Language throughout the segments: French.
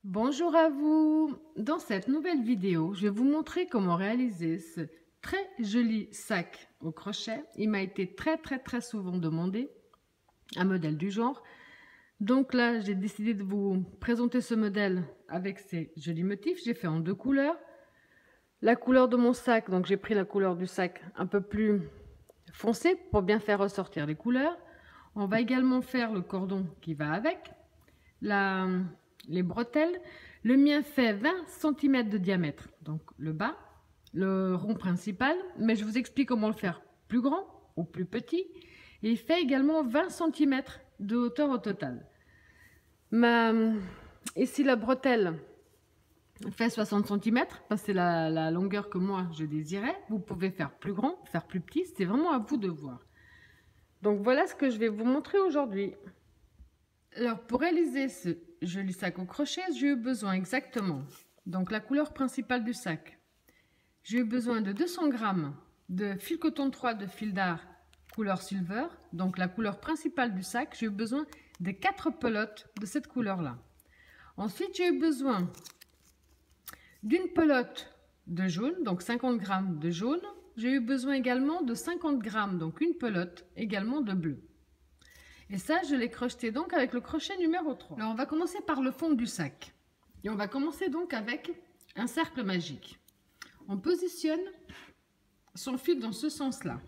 Bonjour à vous! Dans cette nouvelle vidéo, je vais vous montrer comment réaliser ce très joli sac au crochet. Il m'a été très souvent demandé, un modèle du genre. Donc là, j'ai décidé de vous présenter ce modèle avec ces jolis motifs. J'ai fait en deux couleurs. La couleur de mon sac, donc j'ai pris la couleur du sac un peu plus foncé pour bien faire ressortir les couleurs. On va également faire le cordon qui va avec. Les bretelles. Le mien fait 20 cm de diamètre, donc le bas, le rond principal, mais je vous explique comment le faire plus grand ou plus petit. Et il fait également 20 cm de hauteur au total. Ici, la bretelle fait 60 cm, parce que c'est la longueur que moi je désirais. Vous pouvez faire plus grand, faire plus petit, c'est vraiment à vous de voir. Donc voilà ce que je vais vous montrer aujourd'hui. Alors, pour réaliser ce joli sac au crochet, j'ai eu besoin exactement, donc la couleur principale du sac. J'ai eu besoin de 200 g de fil coton 3 de fil d'art couleur silver, donc la couleur principale du sac. J'ai eu besoin de 4 pelotes de cette couleur-là. Ensuite, j'ai eu besoin d'une pelote de jaune, donc 50 g de jaune. J'ai eu besoin également de 50 g, donc une pelote également de bleu. Et ça, je l'ai crocheté donc avec le crochet numéro 3. Alors, on va commencer par le fond du sac. Et on va commencer donc avec un cercle magique. On positionne son fil dans ce sens-là.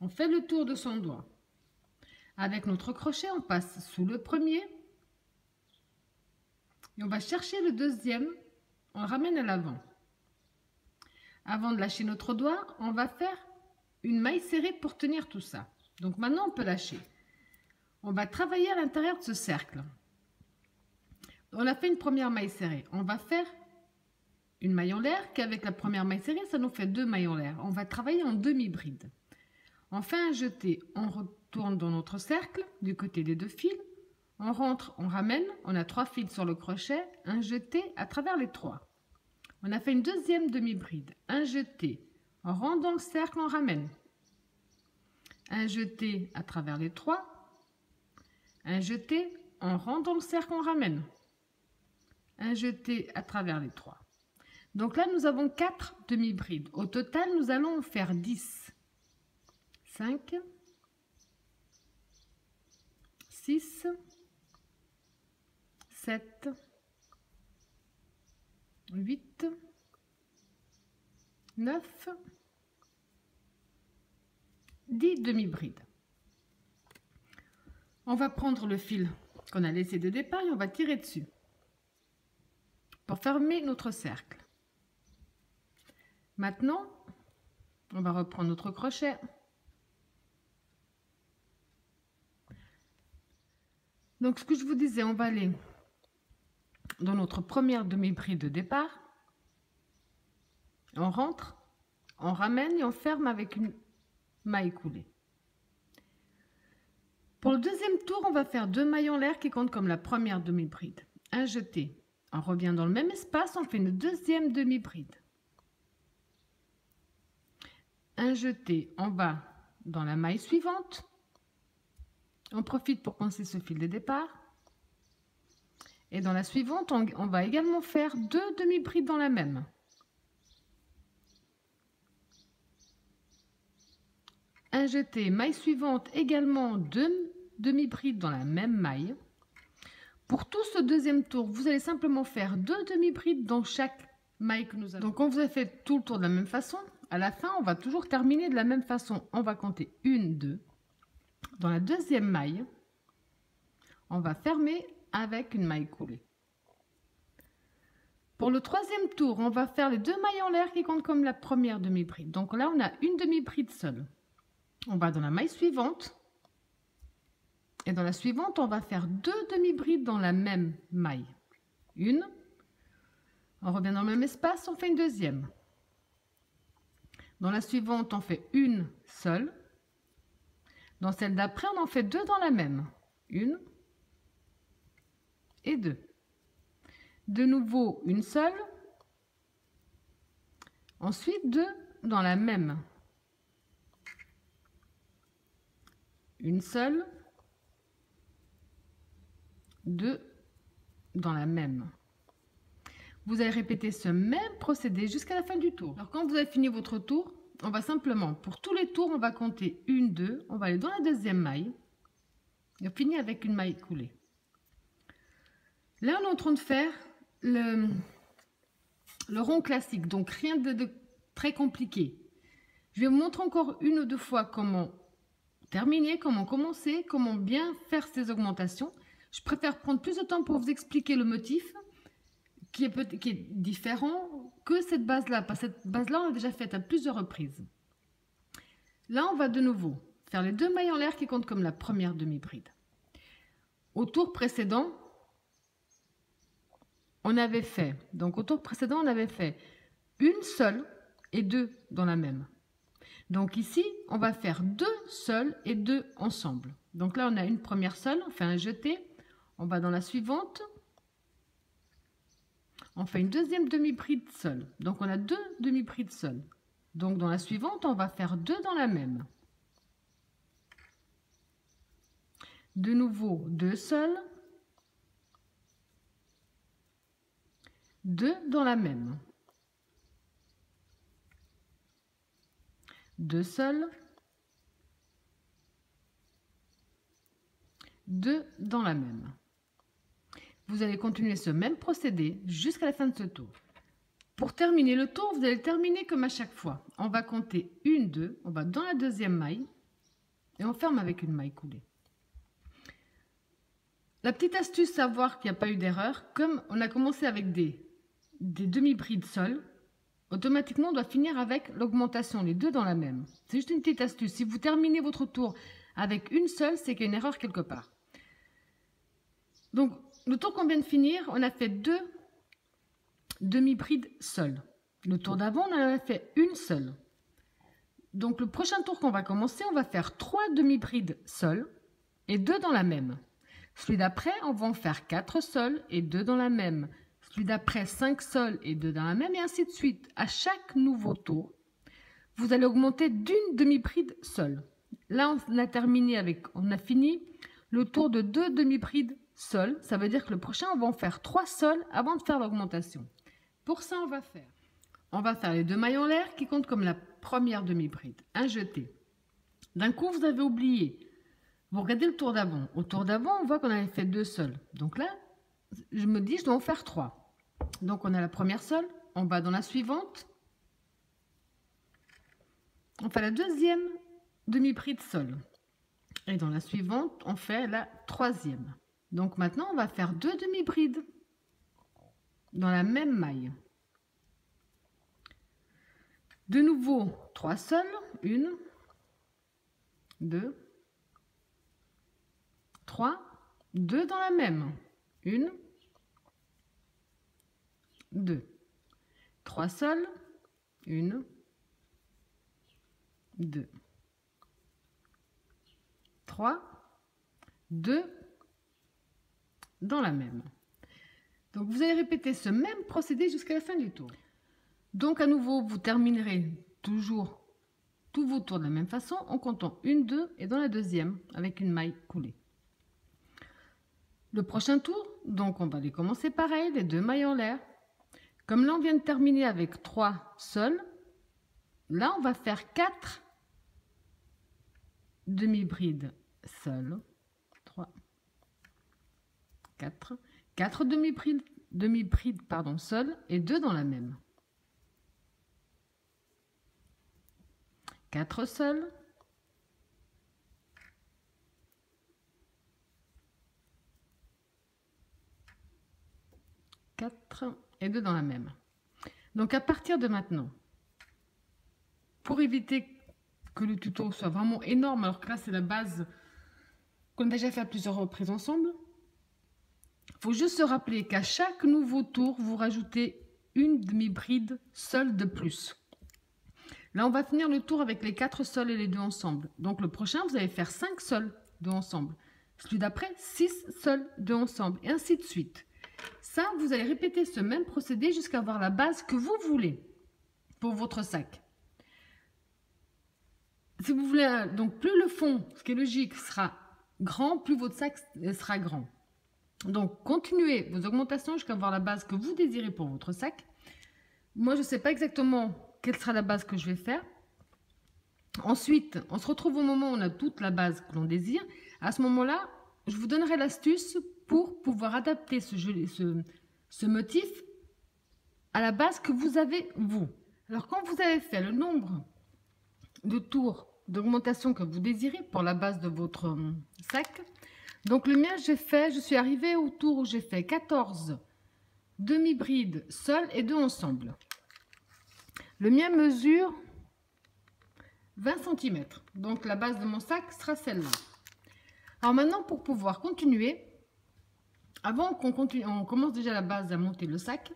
On fait le tour de son doigt. Avec notre crochet, on passe sous le premier. Et on va chercher le deuxième. On le ramène à l'avant. Avant de lâcher notre doigt, on va faire une maille serrée pour tenir tout ça. Donc maintenant, on peut lâcher. On va travailler à l'intérieur de ce cercle. On a fait une première maille serrée. On va faire une maille en l'air, qu'avec la première maille serrée, ça nous fait deux mailles en l'air. On va travailler en demi-bride. On fait un jeté, on retourne dans notre cercle, du côté des deux fils. On rentre, on ramène, on a 3 fils sur le crochet, un jeté à travers les 3. On a fait une deuxième demi-bride, un jeté, on rentre dans le cercle, on ramène. Un jeté à travers les 3. Un jeté, on rentre dans le cercle, on ramène. Un jeté à travers les 3. Donc là, nous avons 4 demi-brides. Au total, nous allons en faire 10. 5, 6, 7, 8, 9, 10 demi-brides. On va prendre le fil qu'on a laissé de départ et on va tirer dessus pour fermer notre cercle. Maintenant, on va reprendre notre crochet. Donc, ce que je vous disais, on va aller dans notre première demi-bride de départ. On rentre, on ramène et on ferme avec une maille coulée. Pour le deuxième tour, on va faire 2 mailles en l'air qui comptent comme la première demi-bride. Un jeté. On revient dans le même espace, on fait une deuxième demi-bride. Un jeté, on va dans la maille suivante. On profite pour coincer ce fil de départ. Et dans la suivante, on va également faire 2 demi-brides dans la même. Un jeté, maille suivante, également 2 demi-brides dans la même maille. Pour tout ce deuxième tour, vous allez simplement faire 2 demi-brides dans chaque maille que nous avons. Donc, on vous a fait tout le tour de la même façon. À la fin, on va toujours terminer de la même façon. On va compter 1, 2. Dans la deuxième maille, on va fermer avec une maille coulée. Pour le troisième tour, on va faire les 2 mailles en l'air qui comptent comme la première demi-bride. Donc là, on a une demi-bride seule. On va dans la maille suivante. Et dans la suivante, on va faire 2 demi-brides dans la même maille. Une. On revient dans le même espace, on fait une deuxième. Dans la suivante, on fait une seule. Dans celle d'après, on en fait 2 dans la même. Une et 2. De nouveau, une seule. Ensuite, 2 dans la même. Une seule. 2 dans la même. Vous allez répéter ce même procédé jusqu'à la fin du tour. Alors quand vous avez fini votre tour, on va simplement, pour tous les tours, on va compter 1, 2, on va aller dans la deuxième maille et on finit avec une maille coulée. Là, on est en train de faire le rond classique, donc rien de très compliqué. Je vais vous montrer encore une ou deux fois comment terminer, comment commencer, comment bien faire ces augmentations. Je préfère prendre plus de temps pour vous expliquer le motif qui est différent que cette base-là, parce que cette base-là, on l'a déjà faite à plusieurs reprises. Là, on va de nouveau faire les 2 mailles en l'air qui comptent comme la première demi-bride. Au tour précédent, on avait fait une seule et 2 dans la même. Donc ici, on va faire 2 seuls et 2 ensemble. Donc là, on a une première seule, on fait un jeté, on va dans la suivante, on fait une deuxième demi-bride seule. Donc on a 2 demi-brides seules. Donc dans la suivante, on va faire 2 dans la même. De nouveau, 2 seuls, 2 dans la même. 2 seuls, 2 dans la même. Vous allez continuer ce même procédé jusqu'à la fin de ce tour. Pour terminer le tour, vous allez terminer comme à chaque fois. On va compter 1, 2, on va dans la deuxième maille et on ferme avec une maille coulée. La petite astuce à voir qu'il n'y a pas eu d'erreur, comme on a commencé avec des demi-brides seules, automatiquement on doit finir avec l'augmentation, les 2 dans la même. C'est juste une petite astuce. Si vous terminez votre tour avec une seule, c'est qu'il y a une erreur quelque part. Donc, le tour qu'on vient de finir, on a fait 2 demi-brides seules. Le tour d'avant, on en a fait une seule. Donc, le prochain tour qu'on va commencer, on va faire 3 demi-brides seules et 2 dans la même. Celui d'après, on va en faire 4 seuls et 2 dans la même. Celui d'après, 5 seuls et 2 dans la même, et ainsi de suite. À chaque nouveau tour, vous allez augmenter d'une demi-bride seule. Là, on a fini le tour de 2 demi-brides seules. Ça veut dire que le prochain, on va en faire 3 seuls avant de faire l'augmentation. Pour ça, on va faire les 2 mailles en l'air qui comptent comme la première demi-bride. Un jeté. D'un coup, vous avez oublié. Vous regardez le tour d'avant. Au tour d'avant, on voit qu'on avait fait 2 seuls. Donc là, je me dis, je dois en faire 3. Donc, on a la première seule. On va dans la suivante. On fait la deuxième demi-bride seule. Et dans la suivante, on fait la troisième. Donc, maintenant, on va faire 2 demi-brides dans la même maille. De nouveau, 3 seuls. 1, 2, 3, 2 dans la même. 1, 2, 3 seuls. 1, 2, 3, 2 dans la même. Donc vous allez répéter ce même procédé jusqu'à la fin du tour. Donc à nouveau, vous terminerez toujours tous vos tours de la même façon en comptant 1, 2 et dans la deuxième avec une maille coulée. Le prochain tour, donc on va les commencer pareil, les 2 mailles en l'air. Comme là on vient de terminer avec 3 seuls, là on va faire 4 demi-brides seules. 3, 4, 4 demi-brides seules et 2 dans la même. 4 seuls. 4 et 2 dans la même. Donc à partir de maintenant, pour éviter que le tuto soit vraiment énorme, alors que là c'est la base qu'on a déjà fait à plusieurs reprises ensemble, il faut juste se rappeler qu'à chaque nouveau tour, vous rajoutez une demi-bride seule de plus. Là on va finir le tour avec les 4 seuls et les 2 ensemble. Donc le prochain, vous allez faire 5 seuls, 2 ensemble. Celui d'après, 6 seuls, 2 ensemble, et ainsi de suite. Ça, vous allez répéter ce même procédé jusqu'à avoir la base que vous voulez pour votre sac. Si vous voulez, donc plus le fond, ce qui est logique, sera grand, plus votre sac sera grand. Donc, continuez vos augmentations jusqu'à avoir la base que vous désirez pour votre sac. Moi, je ne sais pas exactement quelle sera la base que je vais faire. Ensuite, on se retrouve au moment où on a toute la base que l'on désire. À ce moment-là, je vous donnerai l'astuce pour pouvoir adapter ce motif à la base que vous avez, vous. Alors, quand vous avez fait le nombre de tours d'augmentation que vous désirez pour la base de votre sac, donc le mien, je suis arrivée au tour où j'ai fait 14 demi-brides seules et 2 ensemble. Le mien mesure 20 cm. Donc la base de mon sac sera celle-là. Alors maintenant, pour pouvoir continuer, avant qu'on continue, on commence déjà la base à monter le sac,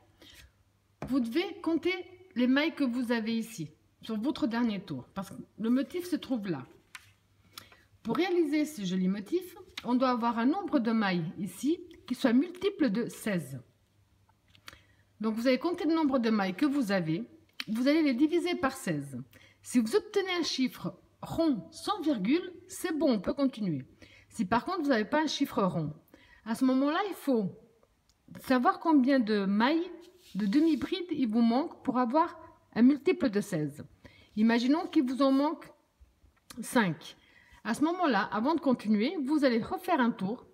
vous devez compter les mailles que vous avez ici, sur votre dernier tour, parce que le motif se trouve là. Pour réaliser ce joli motif, on doit avoir un nombre de mailles ici qui soit multiple de 16. Donc vous allez compter le nombre de mailles que vous avez, vous allez les diviser par 16. Si vous obtenez un chiffre rond sans virgule, c'est bon, on peut continuer. Si par contre vous n'avez pas un chiffre rond, à ce moment-là, il faut savoir combien de mailles de demi-bride il vous manque pour avoir un multiple de 16. Imaginons qu'il vous en manque 5. À ce moment-là, avant de continuer, vous allez refaire un tour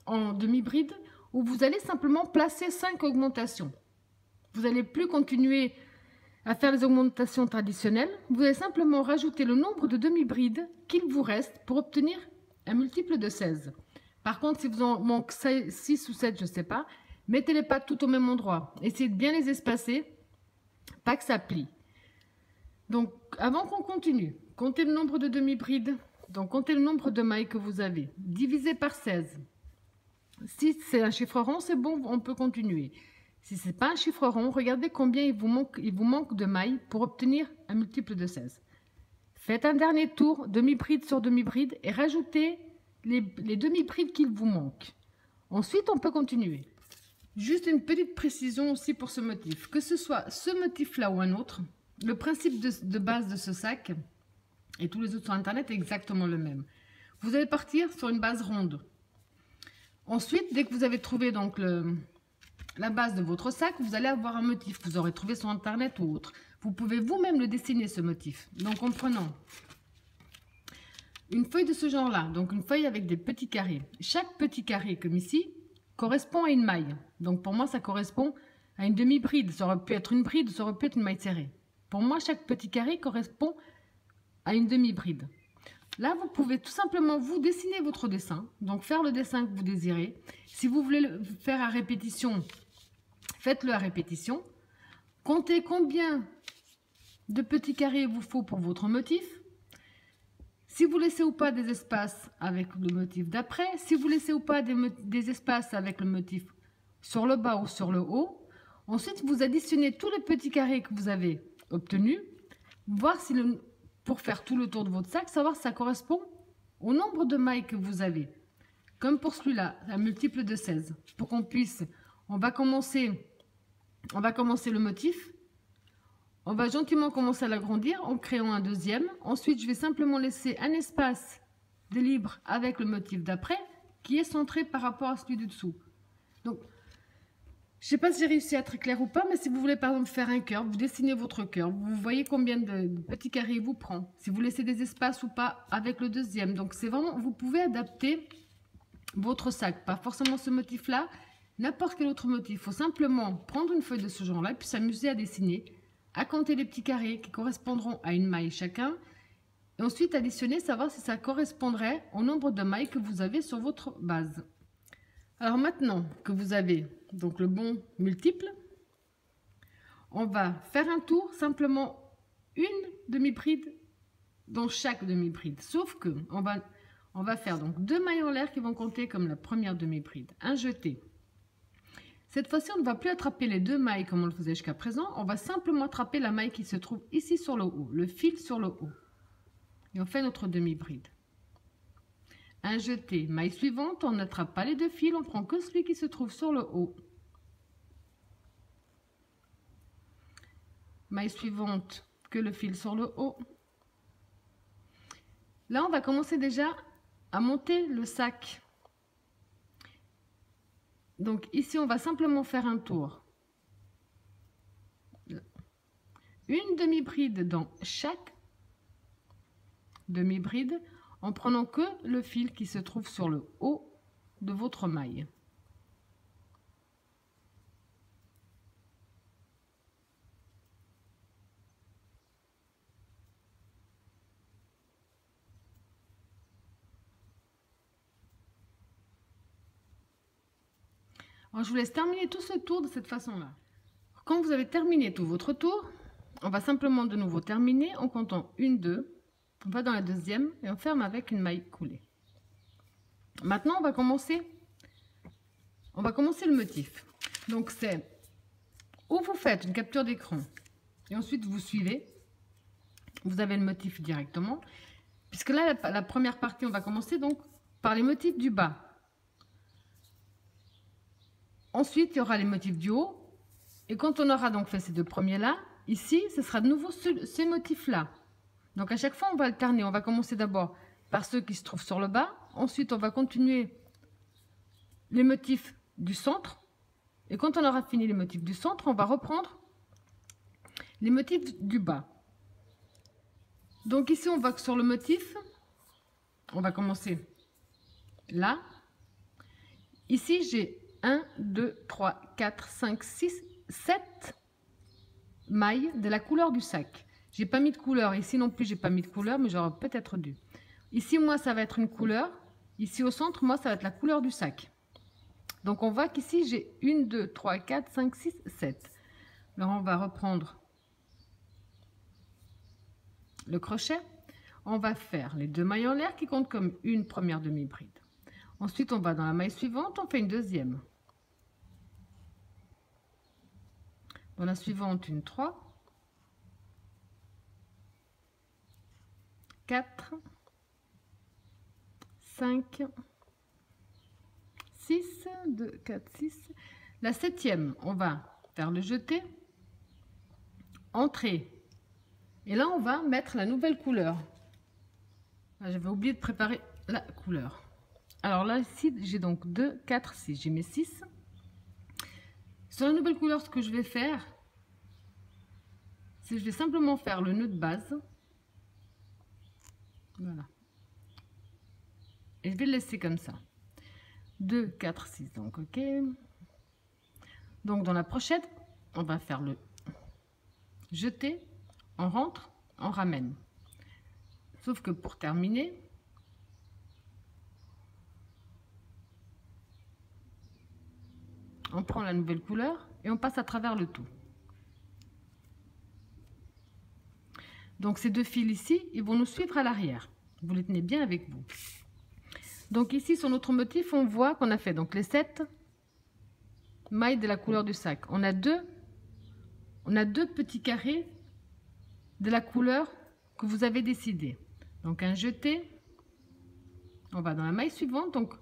en demi-bride où vous allez simplement placer 5 augmentations. Vous n'allez plus continuer à faire les augmentations traditionnelles. Vous allez simplement rajouter le nombre de demi-brides qu'il vous reste pour obtenir un multiple de 16. Par contre, si vous en manque 6 ou 7, je ne sais pas, mettez-les pas tout au même endroit. Essayez de bien les espacer, pas que ça plie. Donc, avant qu'on continue, comptez le nombre de demi-brides. Donc, comptez le nombre de mailles que vous avez. Divisé par 16. Si c'est un chiffre rond, c'est bon, on peut continuer. Si ce n'est pas un chiffre rond, regardez combien il vous manque de mailles pour obtenir un multiple de 16. Faites un dernier tour, demi-bride sur demi-bride, et rajoutez les demi-brides qu'il vous manque. Ensuite, on peut continuer. Juste une petite précision aussi pour ce motif. Que ce soit ce motif-là ou un autre, le principe de base de ce sac, et tous les autres sur Internet, est exactement le même. Vous allez partir sur une base ronde. Ensuite, dès que vous avez trouvé donc la base de votre sac, vous allez avoir un motif. Vous aurez trouvé sur Internet ou autre. Vous pouvez vous-même le dessiner, ce motif. Donc, en prenant une feuille de ce genre-là, donc une feuille avec des petits carrés. Chaque petit carré, comme ici, correspond à une maille. Donc, pour moi, ça correspond à une demi-bride. Ça aurait pu être une bride, ça aurait pu être une maille serrée. Pour moi, chaque petit carré correspond à une demi-bride. Là, vous pouvez tout simplement vous dessiner votre dessin, donc faire le dessin que vous désirez. Si vous voulez le faire à répétition, faites-le à répétition. Comptez combien de petits carrés il vous faut pour votre motif. Si vous laissez ou pas des espaces avec le motif d'après, si vous laissez ou pas des espaces avec le motif sur le bas ou sur le haut. Ensuite, vous additionnez tous les petits carrés que vous avez obtenus, voir si pour faire tout le tour de votre sac, savoir si ça correspond au nombre de mailles que vous avez. Comme pour celui-là, un multiple de 16. Pour qu'on puisse, on va commencer le motif. On va gentiment commencer à l'agrandir en créant un deuxième. Ensuite, je vais simplement laisser un espace de libre avec le motif d'après qui est centré par rapport à celui du dessous. Donc, je ne sais pas si j'ai réussi à être clair ou pas, mais si vous voulez par exemple faire un cœur, vous dessinez votre cœur, vous voyez combien de petits carrés il vous prend, si vous laissez des espaces ou pas avec le deuxième. Donc c'est vraiment, vous pouvez adapter votre sac, pas forcément ce motif-là, n'importe quel autre motif. Il faut simplement prendre une feuille de ce genre-là et puis s'amuser à dessiner, à compter les petits carrés qui correspondront à une maille chacun, et ensuite additionner, savoir si ça correspondrait au nombre de mailles que vous avez sur votre base. Alors maintenant que vous avez donc le bon multiple, on va faire un tour, simplement une demi-bride dans chaque demi-bride. Sauf que on va faire donc 2 mailles en l'air qui vont compter comme la première demi-bride. Un jeté. Cette fois-ci, on ne va plus attraper les 2 mailles comme on le faisait jusqu'à présent. On va simplement attraper la maille qui se trouve ici sur le haut, le fil sur le haut. Et on fait notre demi-bride. Un jeté, maille suivante, on n'attrape pas les 2 fils, on prend que celui qui se trouve sur le haut. Maille suivante, que le fil sur le haut. Là, on va commencer déjà à monter le sac. Donc ici, on va simplement faire un tour. Une demi-bride dans chaque demi-bride en prenant que le fil qui se trouve sur le haut de votre maille. Alors, je vous laisse terminer tout ce tour de cette façon-là. Quand vous avez terminé tout votre tour, on va simplement de nouveau terminer en comptant 1, 2. On va dans la deuxième et on ferme avec une maille coulée. Maintenant, on va commencer le motif. Donc, c'est où vous faites une capture d'écran et ensuite vous suivez. Vous avez le motif directement. Puisque là, la première partie, on va commencer donc par les motifs du bas. Ensuite, il y aura les motifs du haut. Et quand on aura donc fait ces deux premiers-là, ici, ce sera de nouveau ces motifs-là. Donc, à chaque fois, on va alterner. On va commencer d'abord par ceux qui se trouvent sur le bas. Ensuite, on va continuer les motifs du centre. Et quand on aura fini les motifs du centre, on va reprendre les motifs du bas. Donc, ici, on va sur le motif. On va commencer là. Ici, j'ai 1, 2, 3, 4, 5, 6, 7 mailles de la couleur du sac. J'ai pas mis de couleur. Ici non plus, j'ai pas mis de couleur, mais j'aurais peut-être dû. Ici, moi, ça va être une couleur. Ici, au centre, moi, ça va être la couleur du sac. Donc, on voit qu'ici, j'ai 1, 2, 3, 4, 5, 6, 7. Alors, on va reprendre le crochet. On va faire les 2 mailles en l'air qui comptent comme une première demi-bride. Ensuite, on va dans la maille suivante, on fait une deuxième. Dans la suivante, une 3, 4, 5, 6, 2, 4, 6. La 7e, on va faire le jeté, entrer. Et là, on va mettre la nouvelle couleur. J'avais oublié de préparer la couleur. Alors là, ici, j'ai donc 2, 4, 6. J'ai mes 6. Sur la nouvelle couleur, ce que je vais faire, c'est que je vais simplement faire le nœud de base. Voilà. Et je vais le laisser comme ça. 2, 4, 6. Donc, OK. Donc, dans la pochette, on va faire le jeter, on rentre, on ramène. Sauf que pour terminer, on prend la nouvelle couleur et on passe à travers le tout. Donc ces deux fils ici, ils vont nous suivre à l'arrière. Vous les tenez bien avec vous. Donc ici sur notre motif, on voit qu'on a fait donc les 7 mailles de la couleur du sac. On a deux petits carrés de la couleur que vous avez décidé. Donc un jeté, on va dans la maille suivante, donc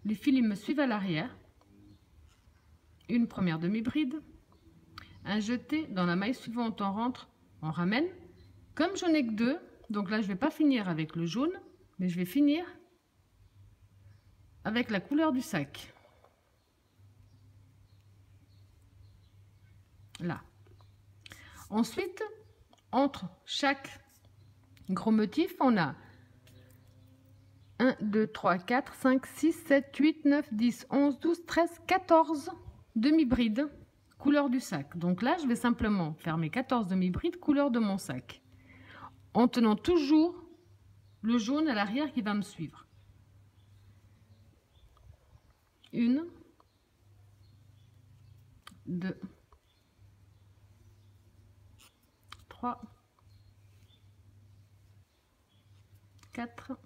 les fils ils me suivent à l'arrière. Une première demi-bride, un jeté, dans la maille suivante on rentre, on ramène. Comme j'en ai que 2, donc là je vais pas finir avec le jaune, mais je vais finir avec la couleur du sac. Là. Ensuite, entre chaque gros motif, on a 1, 2, 3, 4, 5, 6, 7, 8, 9, 10, 11, 12, 13, 14 demi-brides couleur du sac. Donc là, je vais simplement faire mes 14 demi-brides couleur de mon sac. En tenant toujours le jaune à l'arrière qui va me suivre. 1, 2, 3, 4,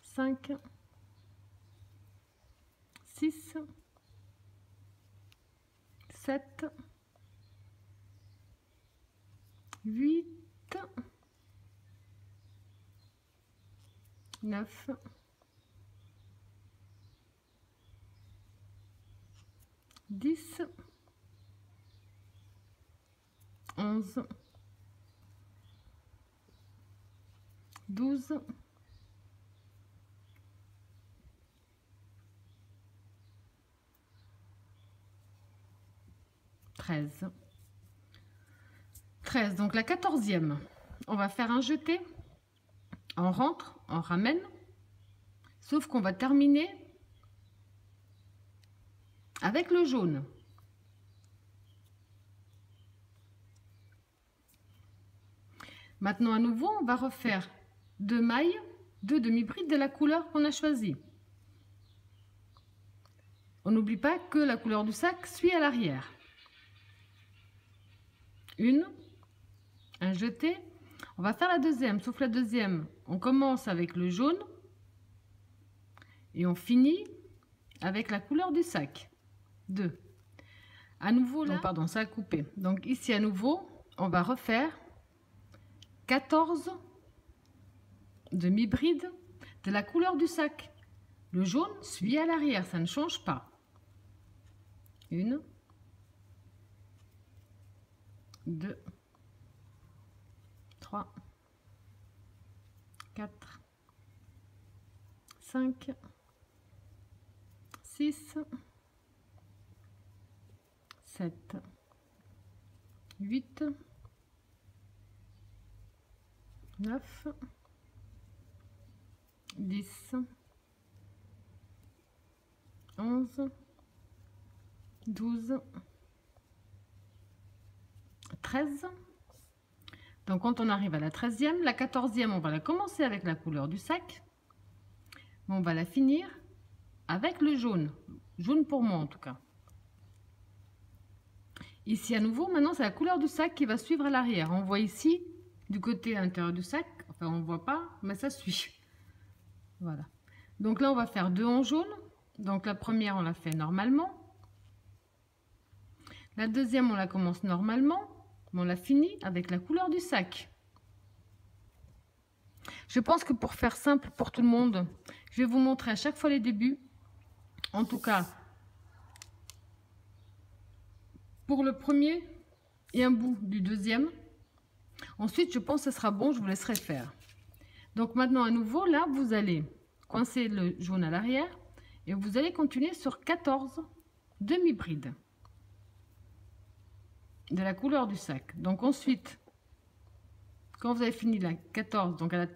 5, 6, 7, 8, 9, 10, 11, 12, 13. 13. Donc la 14e, on va faire un jeté. On rentre, on ramène. Sauf qu'on va terminer avec le jaune. Maintenant, à nouveau, on va refaire 2 mailles, 2 demi-brides de la couleur qu'on a choisie. On n'oublie pas que la couleur du sac suit à l'arrière. Une, un jeté. On va faire la deuxième, sauf la deuxième. On commence avec le jaune et on finit avec la couleur du sac. 2. À nouveau là, pardon, ça a coupé. Donc ici à nouveau, on va refaire 14 demi-brides de la couleur du sac. Le jaune suit à l'arrière, ça ne change pas. 1, 2, 3, 4, 5, 6, 7, 8, 9, 10, 11, 12, 13. Donc quand on arrive à la 13e, la 14e, on va la commencer avec la couleur du sac. On va la finir avec le jaune. Jaune pour moi en tout cas. Ici à nouveau, maintenant c'est la couleur du sac qui va suivre à l'arrière. On voit ici, du côté intérieur du sac, enfin on ne voit pas, mais ça suit. Voilà. Donc là on va faire 2 en jaune. Donc la première on la fait normalement. La deuxième on la commence normalement. On la finit avec la couleur du sac. Je pense que pour faire simple pour tout le monde, je vais vous montrer à chaque fois les débuts. En tout cas, pour le premier et un bout du deuxième. Ensuite, je pense que ce sera bon, je vous laisserai faire. Donc maintenant, à nouveau, là, vous allez coincer le jaune à l'arrière et vous allez continuer sur 14 demi-brides de la couleur du sac. Donc ensuite, quand vous avez fini la 14, donc à la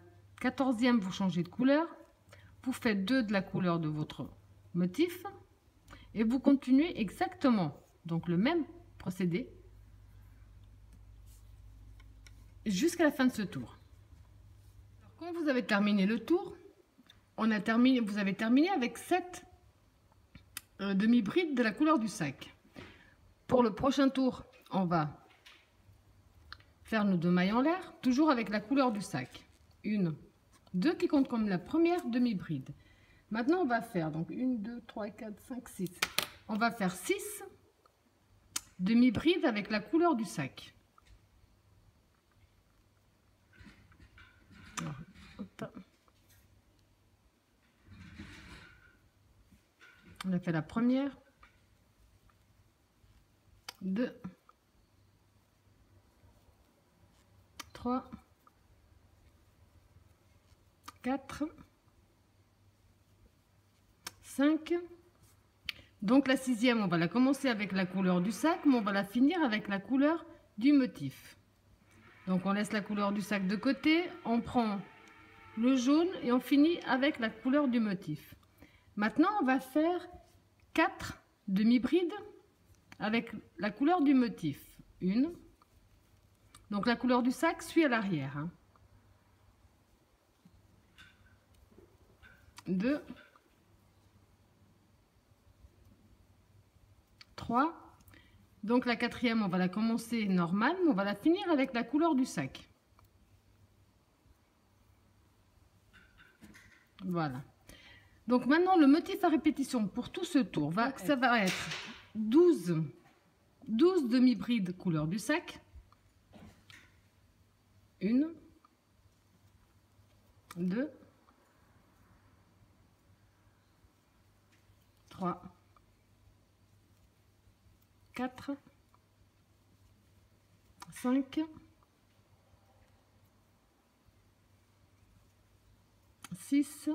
14e, vous changez de couleur. Vous faites 2 de la couleur de votre motif et vous continuez exactement, donc le même procédé jusqu'à la fin de ce tour. Alors, quand vous avez terminé le tour, vous avez terminé avec 7 demi-brides de la couleur du sac. Pour le prochain tour, on va faire nos 2 mailles en l'air, toujours avec la couleur du sac. 1, 2 qui comptent comme la première demi-bride. Maintenant, on va faire donc 1, 2, 3, 4, 5, 6. On va faire 6 demi-brides avec la couleur du sac. Alors, on a fait la première, 2, 3, 4, 5. Donc la 6e, on va la commencer avec la couleur du sac, mais on va la finir avec la couleur du motif. Donc on laisse la couleur du sac de côté, on prend le jaune et on finit avec la couleur du motif. Maintenant, on va faire 4 demi-brides avec la couleur du motif. 1. Donc la couleur du sac suit à l'arrière. 2, 3. Donc la 4e, on va la commencer normale, mais on va la finir avec la couleur du sac. Voilà. Donc maintenant, le motif à répétition pour tout ce tour, ça va être 12 demi-brides couleur du sac. 1, 2, 3, 4, 5, 6,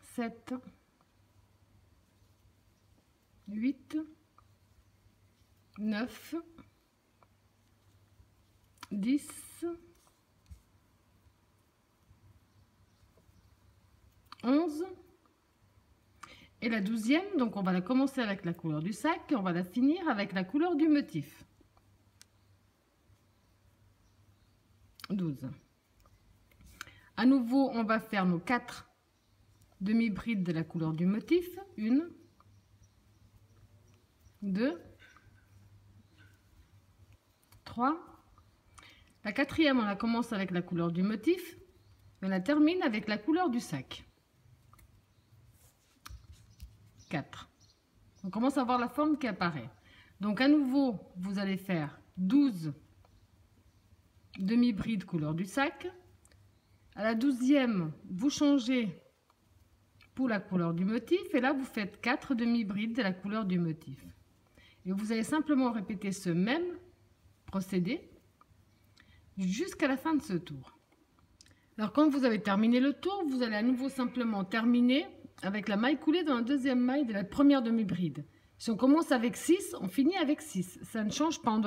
7, 8, 9, 10, 11. Et la 12e, donc on va la commencer avec la couleur du sac et on va la finir avec la couleur du motif. 12. À nouveau, on va faire nos 4 demi-brides de la couleur du motif. 1, 2, 3. La 4e, on la commence avec la couleur du motif et on la termine avec la couleur du sac. 4. On commence à voir la forme qui apparaît. Donc à nouveau, vous allez faire 12 demi-brides couleur du sac. À la 12e, vous changez pour la couleur du motif et là vous faites 4 demi-brides de la couleur du motif. Et vous allez simplement répéter ce même procédé jusqu'à la fin de ce tour. Alors quand vous avez terminé le tour, vous allez à nouveau simplement terminer avec la maille coulée dans la deuxième maille de la première demi-bride. Si on commence avec 6, on finit avec 6. Ça ne change pas.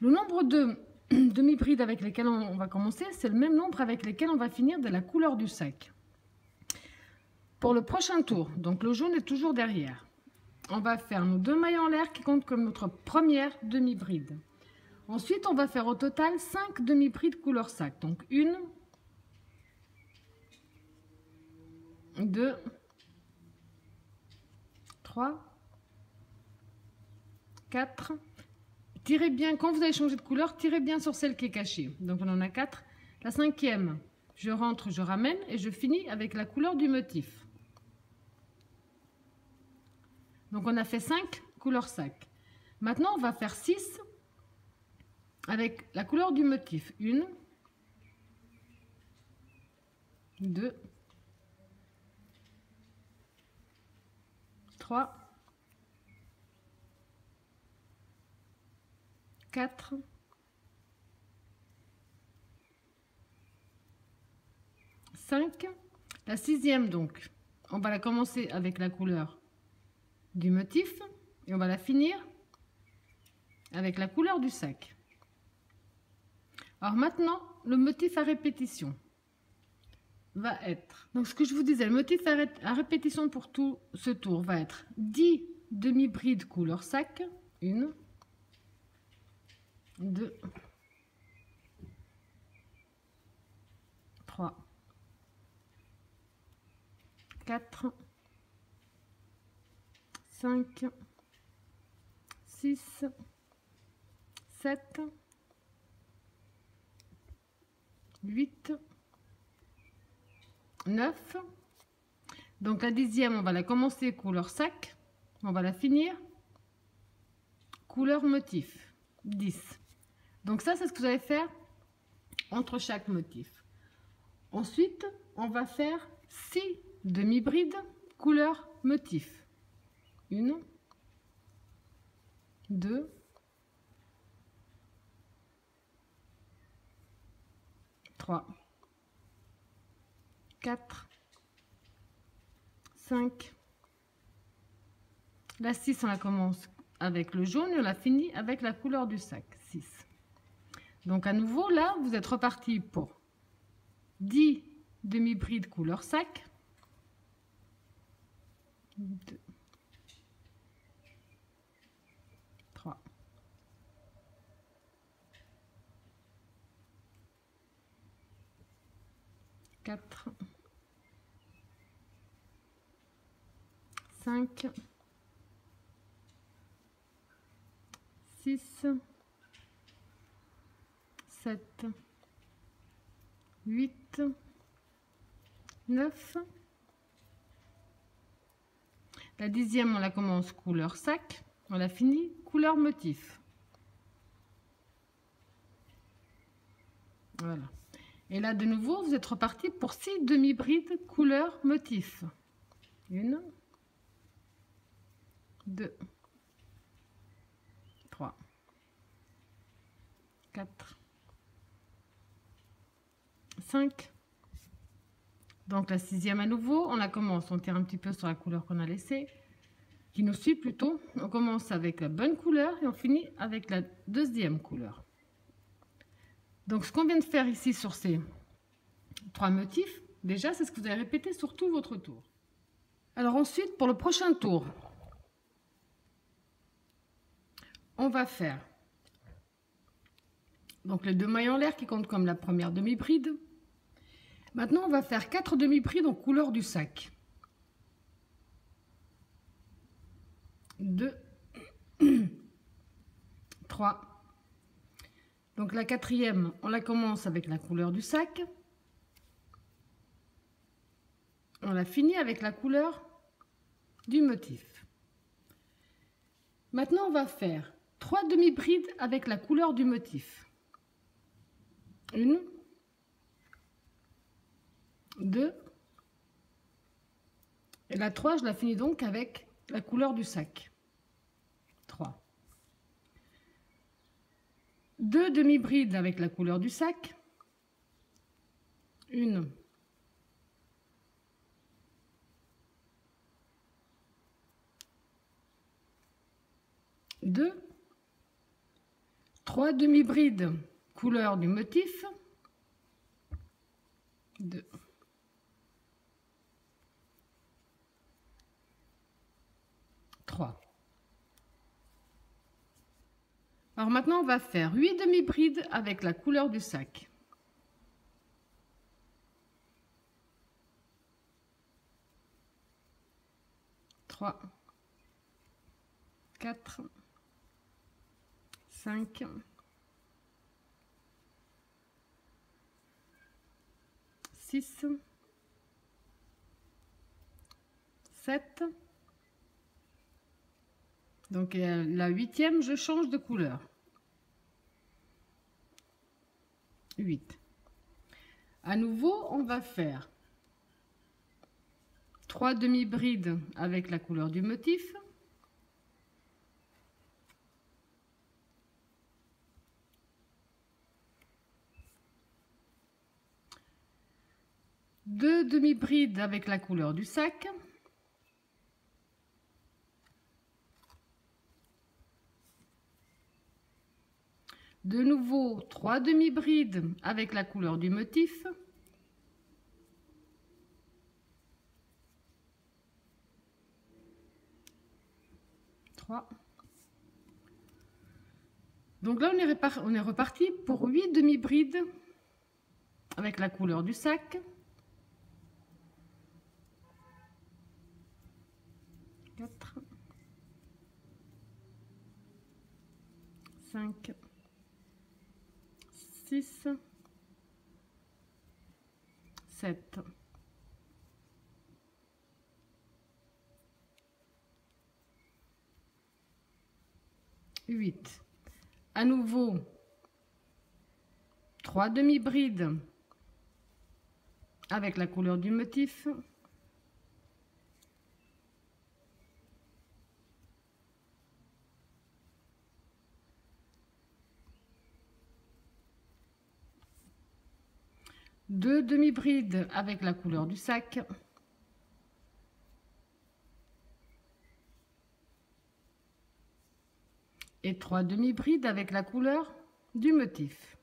Le nombre de demi-brides avec lesquelles on va commencer, c'est le même nombre avec lesquels on va finir de la couleur du sac. Pour le prochain tour, donc le jaune est toujours derrière. On va faire nos 2 mailles en l'air qui comptent comme notre première demi-bride. Ensuite, on va faire au total 5 demi-brides couleur sac. Donc 1, 2, 3, 4. Tirez bien, quand vous allez changer de couleur, tirez bien sur celle qui est cachée. Donc on en a 4. La 5e, je rentre, je ramène et je finis avec la couleur du motif. Donc on a fait 5 couleurs sac. Maintenant on va faire 6 avec la couleur du motif. 1, 2, 3, 4, 5. La 6e, donc, on va la commencer avec la couleur du motif et on va la finir avec la couleur du sac. Alors maintenant, le motif à répétition va être, donc ce que je vous disais, le motif à répétition pour tout ce tour va être 10 demi-brides couleur sac. 1, 2, 3, 4, 5, 6, 7, 8, 9. Donc la 10e, on va la commencer couleur sac, on va la finir couleur motif. 10. Donc ça, c'est ce que vous allez faire entre chaque motif. Ensuite, on va faire 6 demi-brides couleur motif. 1, 2, 3, 4, 5. La 6, on la commence avec le jaune et on la finit avec la couleur du sac. 6. Donc à nouveau, là, vous êtes reparti pour 10 demi-brides couleur sac. 2, 3, 4, 5, 6, 7, 8, 9. La 10e, on la commence couleur sac, on la finit couleur motif. Voilà. Et là, de nouveau, vous êtes reparti pour 6 demi-brides couleur motif. 1, 2, 3, 4, 5. Donc la 6e à nouveau, on la commence, on tire un petit peu sur la couleur qu'on a laissée. qui nous suit plutôt. On commence avec la bonne couleur et on finit avec la deuxième couleur. Donc ce qu'on vient de faire ici sur ces 3 motifs, déjà c'est ce que vous allez répéter sur tout votre tour. Alors ensuite, pour le prochain tour, on va faire donc les 2 mailles en l'air qui comptent comme la première demi-bride. Maintenant, on va faire 4 demi-brides en couleur du sac. 2, 3. Donc la quatrième, on la commence avec la couleur du sac. On la finit avec la couleur du motif. Maintenant, on va faire 3 demi-brides avec la couleur du motif. 1, 2, et la 3, je la finis donc avec la couleur du sac. 3. 2 demi-brides avec la couleur du sac. 1, 2, 3 demi-brides couleur du motif. 2, 3. Alors maintenant, on va faire 8 demi-brides avec la couleur du sac. 3, 4, 5, 6, 7. Donc la 8e, je change de couleur. 8. À nouveau, on va faire 3 demi-brides avec la couleur du motif. 2 demi-brides avec la couleur du sac. De nouveau, 3 demi-brides avec la couleur du motif. Donc là, on est reparti pour 8 demi-brides avec la couleur du sac. 4, 5, 6, 7, 8. À nouveau, 3 demi-brides avec la couleur du motif. 2 demi-brides avec la couleur du sac. Et 3 demi-brides avec la couleur du motif.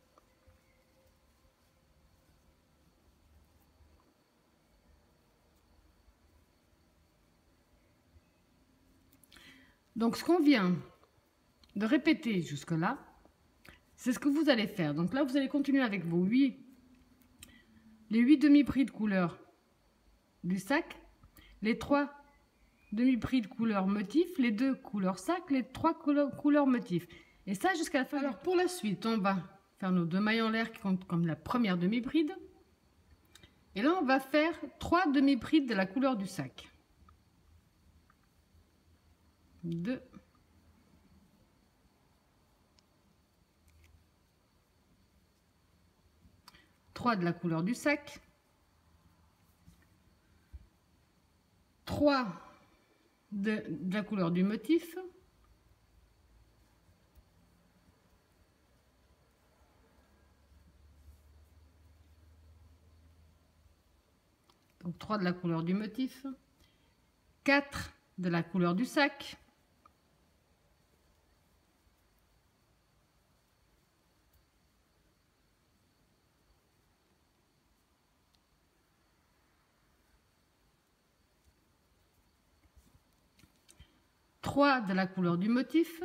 Donc ce qu'on vient de répéter jusque-là, c'est ce que vous allez faire. Donc là, vous allez continuer avec vos les 8 demi-brides couleur du sac, les 3 demi-brides couleur motif, les 2 couleurs sac, les 3 couleurs motif. Et ça jusqu'à la fin. Alors pour la suite, on va faire nos 2 mailles en l'air qui comptent comme la première demi-bride. Et là, on va faire 3 demi-brides de la couleur du sac. 2, 3 de la couleur du sac, 3 de la couleur du motif, donc 3 de la couleur du motif, 4 de la couleur du sac. Trois de la couleur du motif.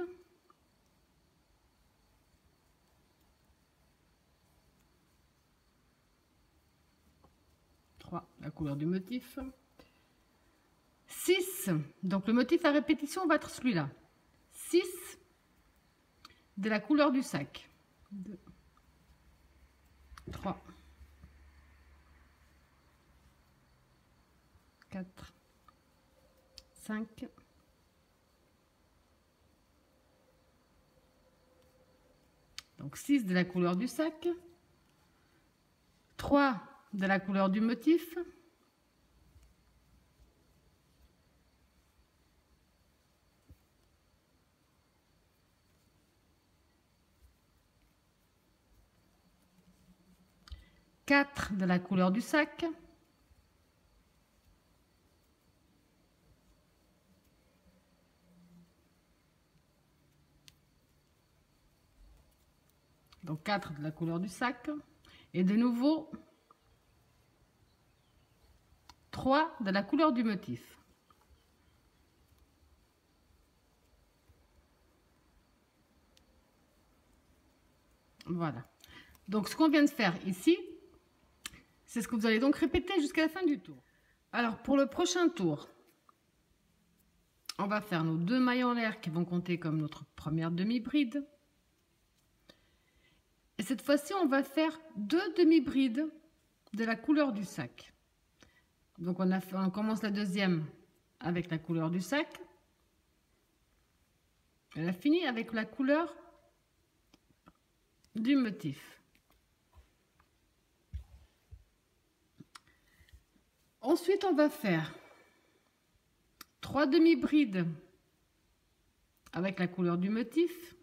La couleur du motif. 6, donc le motif à répétition va être celui-là. 6 de la couleur du sac. 2, 3, 4, 5, 6 de la couleur du sac, 3 de la couleur du motif, 4 de la couleur du sac, 4 de la couleur du sac, et de nouveau 3 de la couleur du motif. Voilà. Donc ce qu'on vient de faire ici, c'est ce que vous allez donc répéter jusqu'à la fin du tour. Alors pour le prochain tour, on va faire nos 2 mailles en l'air qui vont compter comme notre première demi-bride. Et cette fois-ci, on va faire 2 demi-brides de la couleur du sac. Donc on commence la deuxième avec la couleur du sac. Elle a fini avec la couleur du motif. Ensuite, on va faire 3 demi-brides avec la couleur du motif.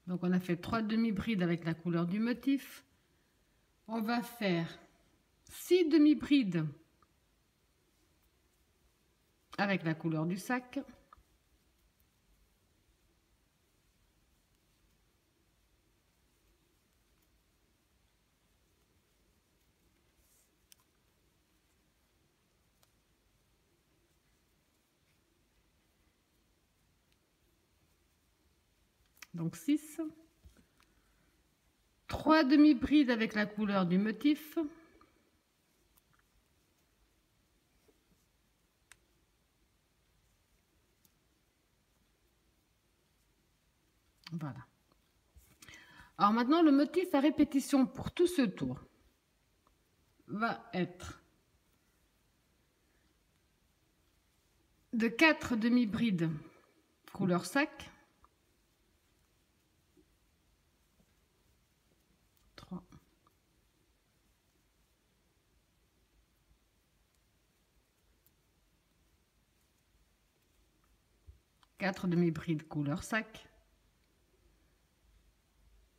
Donc on a fait 3 demi-brides avec la couleur du motif. On va faire 6 demi-brides avec la couleur du sac. Donc 6. 3 demi-brides avec la couleur du motif. Voilà. Alors maintenant, le motif à répétition pour tout ce tour va être de 4 demi-brides couleur sac. 3. 4 demi-brides couleur sac.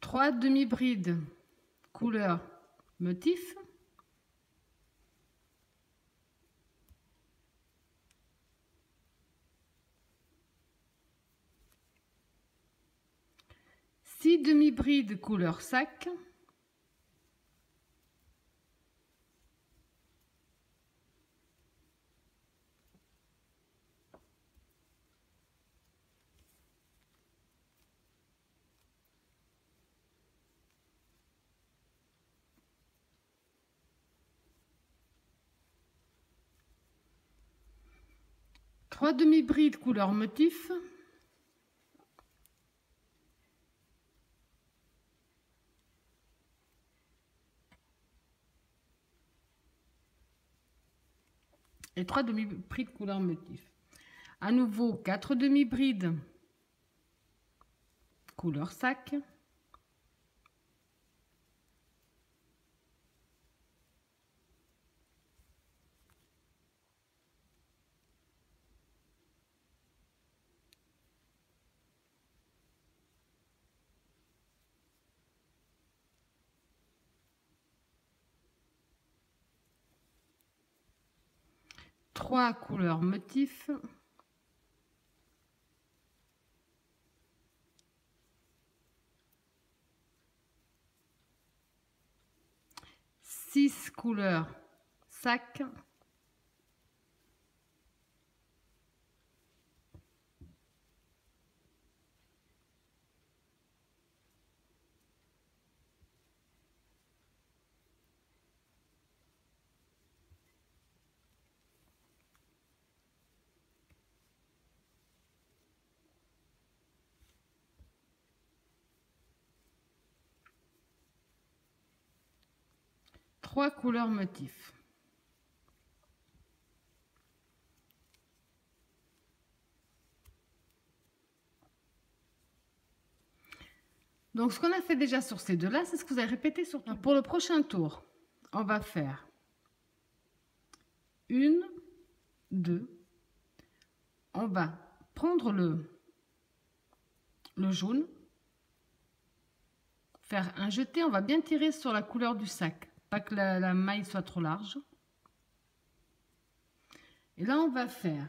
3 demi-brides couleur motif. Six demi-brides couleur sac. Trois demi-brides couleur motif. Et 3 demi-brides couleur motif. À nouveau 4 demi-brides couleur sac. 3 couleurs motifs. 6 couleurs sac. 3 couleurs motifs. Donc, ce qu'on a fait déjà sur ces deux-là, c'est ce que vous avez répété sur tout. Pour le prochain tour, on va faire 1, 2. On va prendre le jaune, faire un jeté. On va bien tirer sur la couleur du sac, pas que la maille soit trop large. Et là, on va faire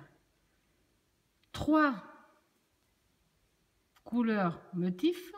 3 couleurs motifs.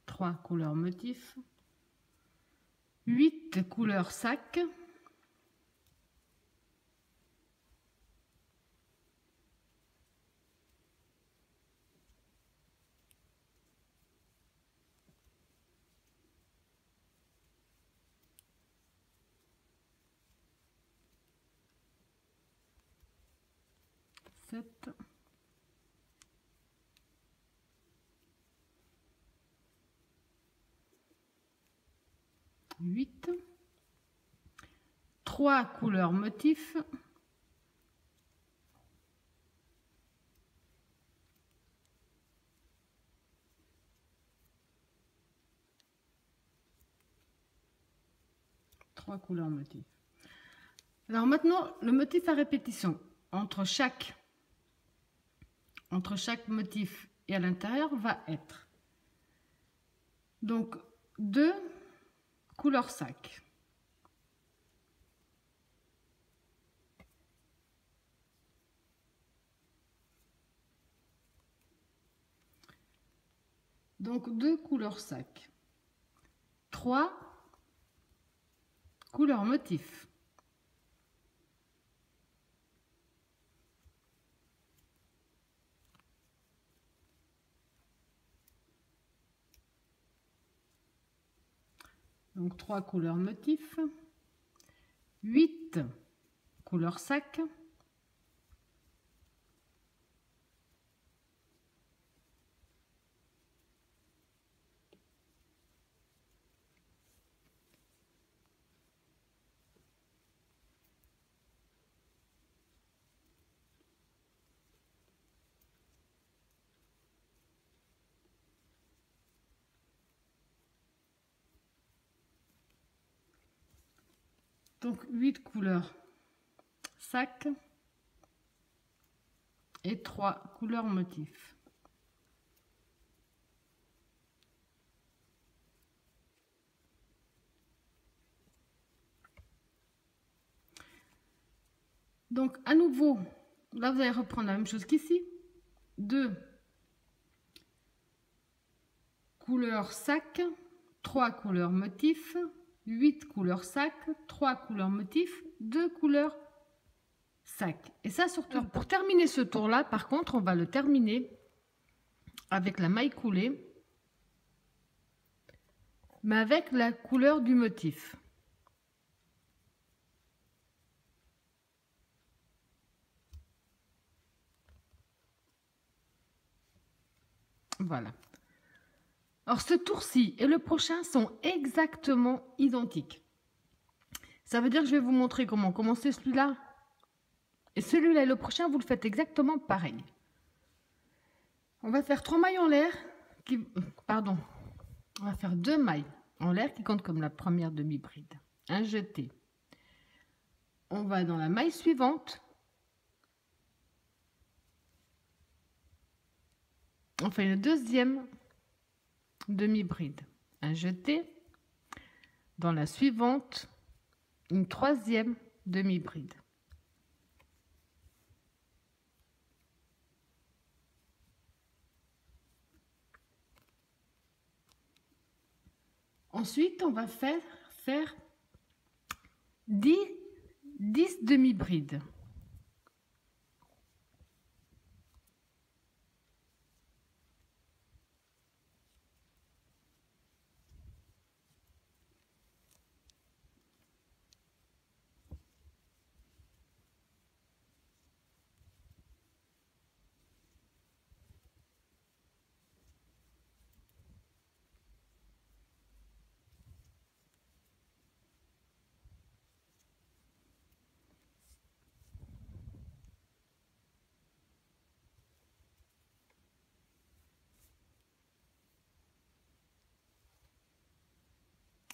Trois couleurs motifs, 8 couleurs sac, sept, 8, 3 couleurs motifs, 3 couleurs motifs. Alors maintenant, le motif à répétition entre chaque motif et à l'intérieur va être donc 2 couleurs sac. Donc 2 couleurs sac. 3 couleurs motifs. Donc 3 couleurs motifs, 8 couleurs sac, donc 8 couleurs sac et 3 couleurs motifs. Donc à nouveau, là vous allez reprendre la même chose qu'ici, 2 couleurs sac, 3 couleurs motifs, 8 couleurs sac, 3 couleurs motifs, 2 couleurs sac. Et ça surtout. Alors, pour terminer ce tour là, par contre, on va le terminer avec la maille coulée, mais avec la couleur du motif. Voilà. Alors ce tour-ci et le prochain sont exactement identiques. Ça veut dire que je vais vous montrer comment commencer celui-là. Et celui-là et le prochain, vous le faites exactement pareil. On va faire 3 mailles en l'air, pardon, on va faire 2 mailles en l'air qui comptent comme la première demi-bride. Un jeté. On va dans la maille suivante. On fait une deuxième demi-bride. Un jeté. Dans la suivante, une troisième demi-bride. Ensuite, on va faire 10 demi-brides.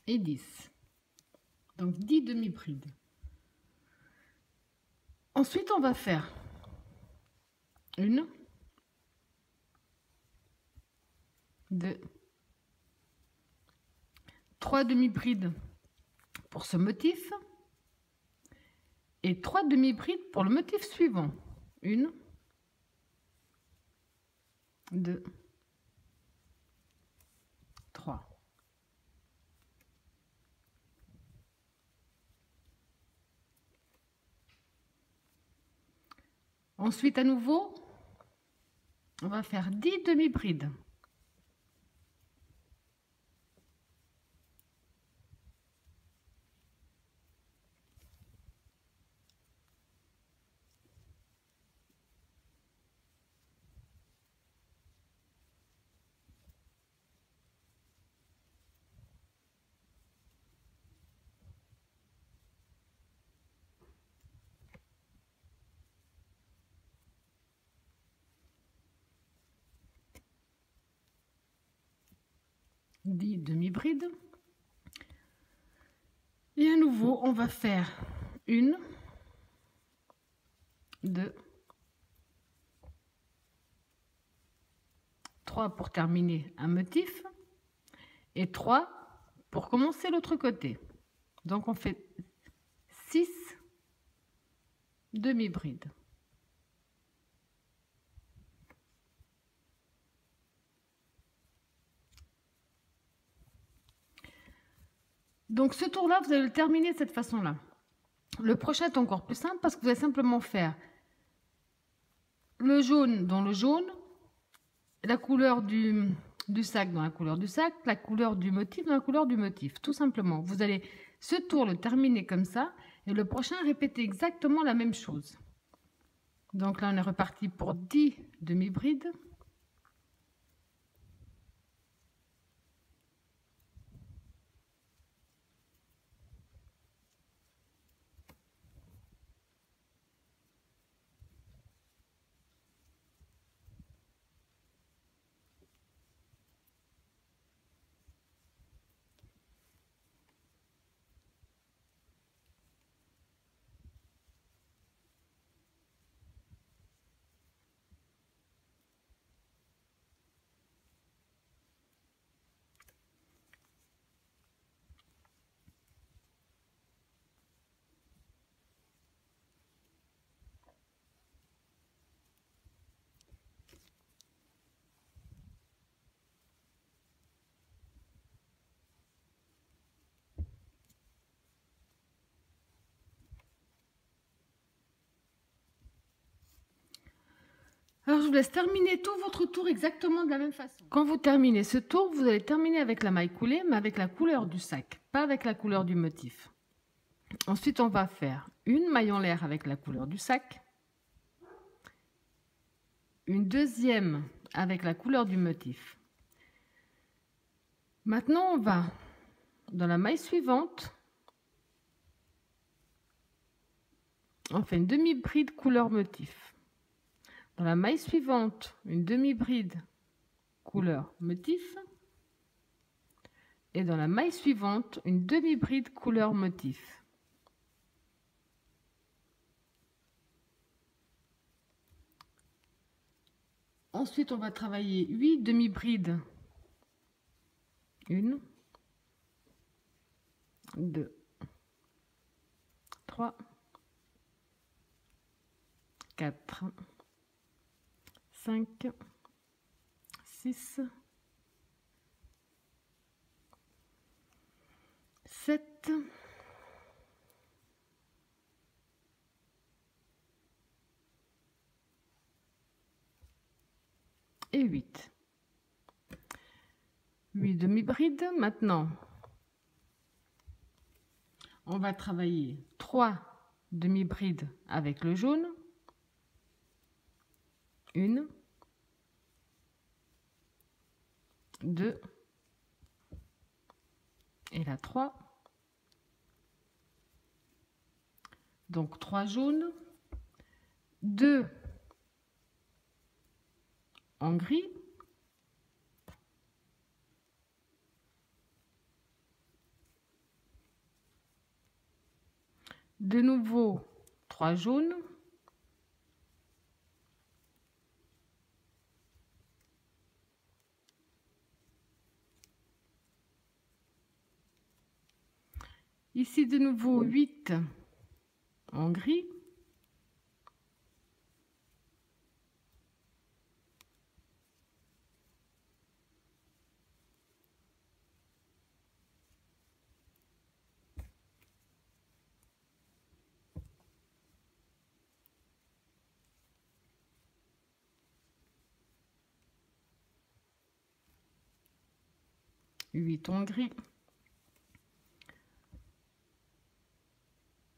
Et 10. Donc 10 demi-brides. Ensuite, on va faire une, 2, 3 demi-brides pour ce motif et 3 demi-brides pour le motif suivant. 1, 2, 3. Ensuite, à nouveau, on va faire 10 demi-brides. Demi-brides. Et à nouveau, on va faire 1, 2, 3 pour terminer un motif et 3 pour commencer l'autre côté. Donc on fait 6 demi-brides. Donc ce tour-là, vous allez le terminer de cette façon-là. Le prochain est encore plus simple parce que vous allez simplement faire le jaune dans le jaune, la couleur du sac dans la couleur du sac, la couleur du motif dans la couleur du motif. Tout simplement. Vous allez ce tour le terminer comme ça et le prochain répéter exactement la même chose. Donc là, on est reparti pour 10 demi-brides. Alors, je vous laisse terminer tout votre tour exactement de la même façon. Quand vous terminez ce tour, vous allez terminer avec la maille coulée, mais avec la couleur du sac, pas avec la couleur du motif. Ensuite, on va faire une maille en l'air avec la couleur du sac, une deuxième avec la couleur du motif. Maintenant, on va dans la maille suivante, on fait une demi-bride couleur motif. Dans la maille suivante, une demi-bride couleur motif. Et dans la maille suivante, une demi-bride couleur motif. Ensuite, on va travailler 8 demi-brides. 1, 2, 3, 4, 5, 6, 7, et 8. 8 demi-brides. Maintenant, on va travailler 3 demi-brides avec le jaune. 1, 2, et la 3. Donc 3 jaunes, 2 en gris, de nouveau 3 jaunes, ici de nouveau 8 en gris, en gris,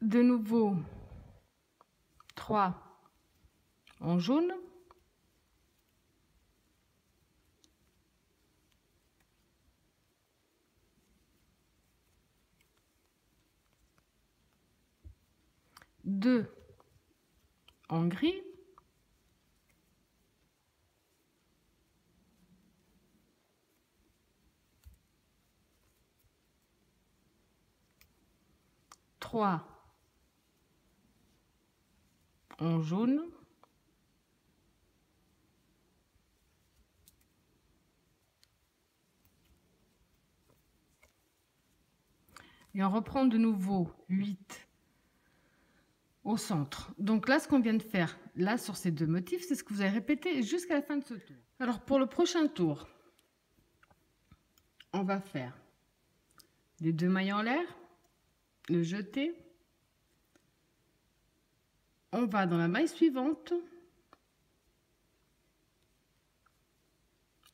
de nouveau 3 en jaune, deux en gris, trois en jaune, et on reprend de nouveau 8 au centre. Donc là, ce qu'on vient de faire là sur ces deux motifs, c'est ce que vous avez répété jusqu'à la fin de ce tour. Alors pour le prochain tour, on va faire les 2 mailles en l'air, le jeter, on va dans la maille suivante,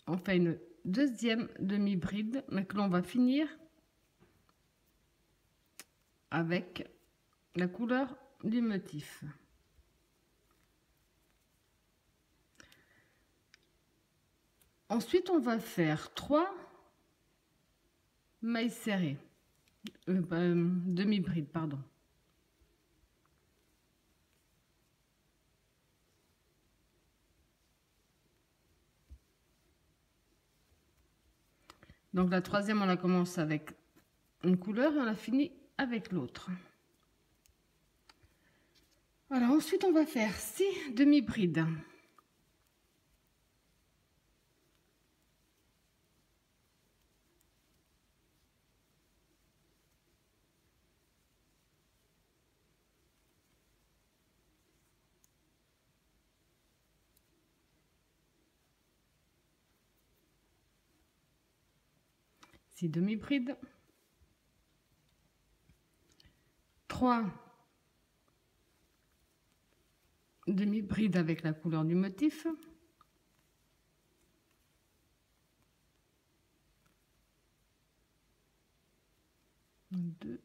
on fait une deuxième demi-bride, mais que l'on va finir avec la couleur du motif. Ensuite, on va faire 3 mailles serrées, demi-bride, pardon. Donc la troisième, on la commence avec une couleur et on la finit avec l'autre. Voilà, ensuite on va faire 6 demi-brides. Demi-brides, 3 demi-brides avec la couleur du motif, 2,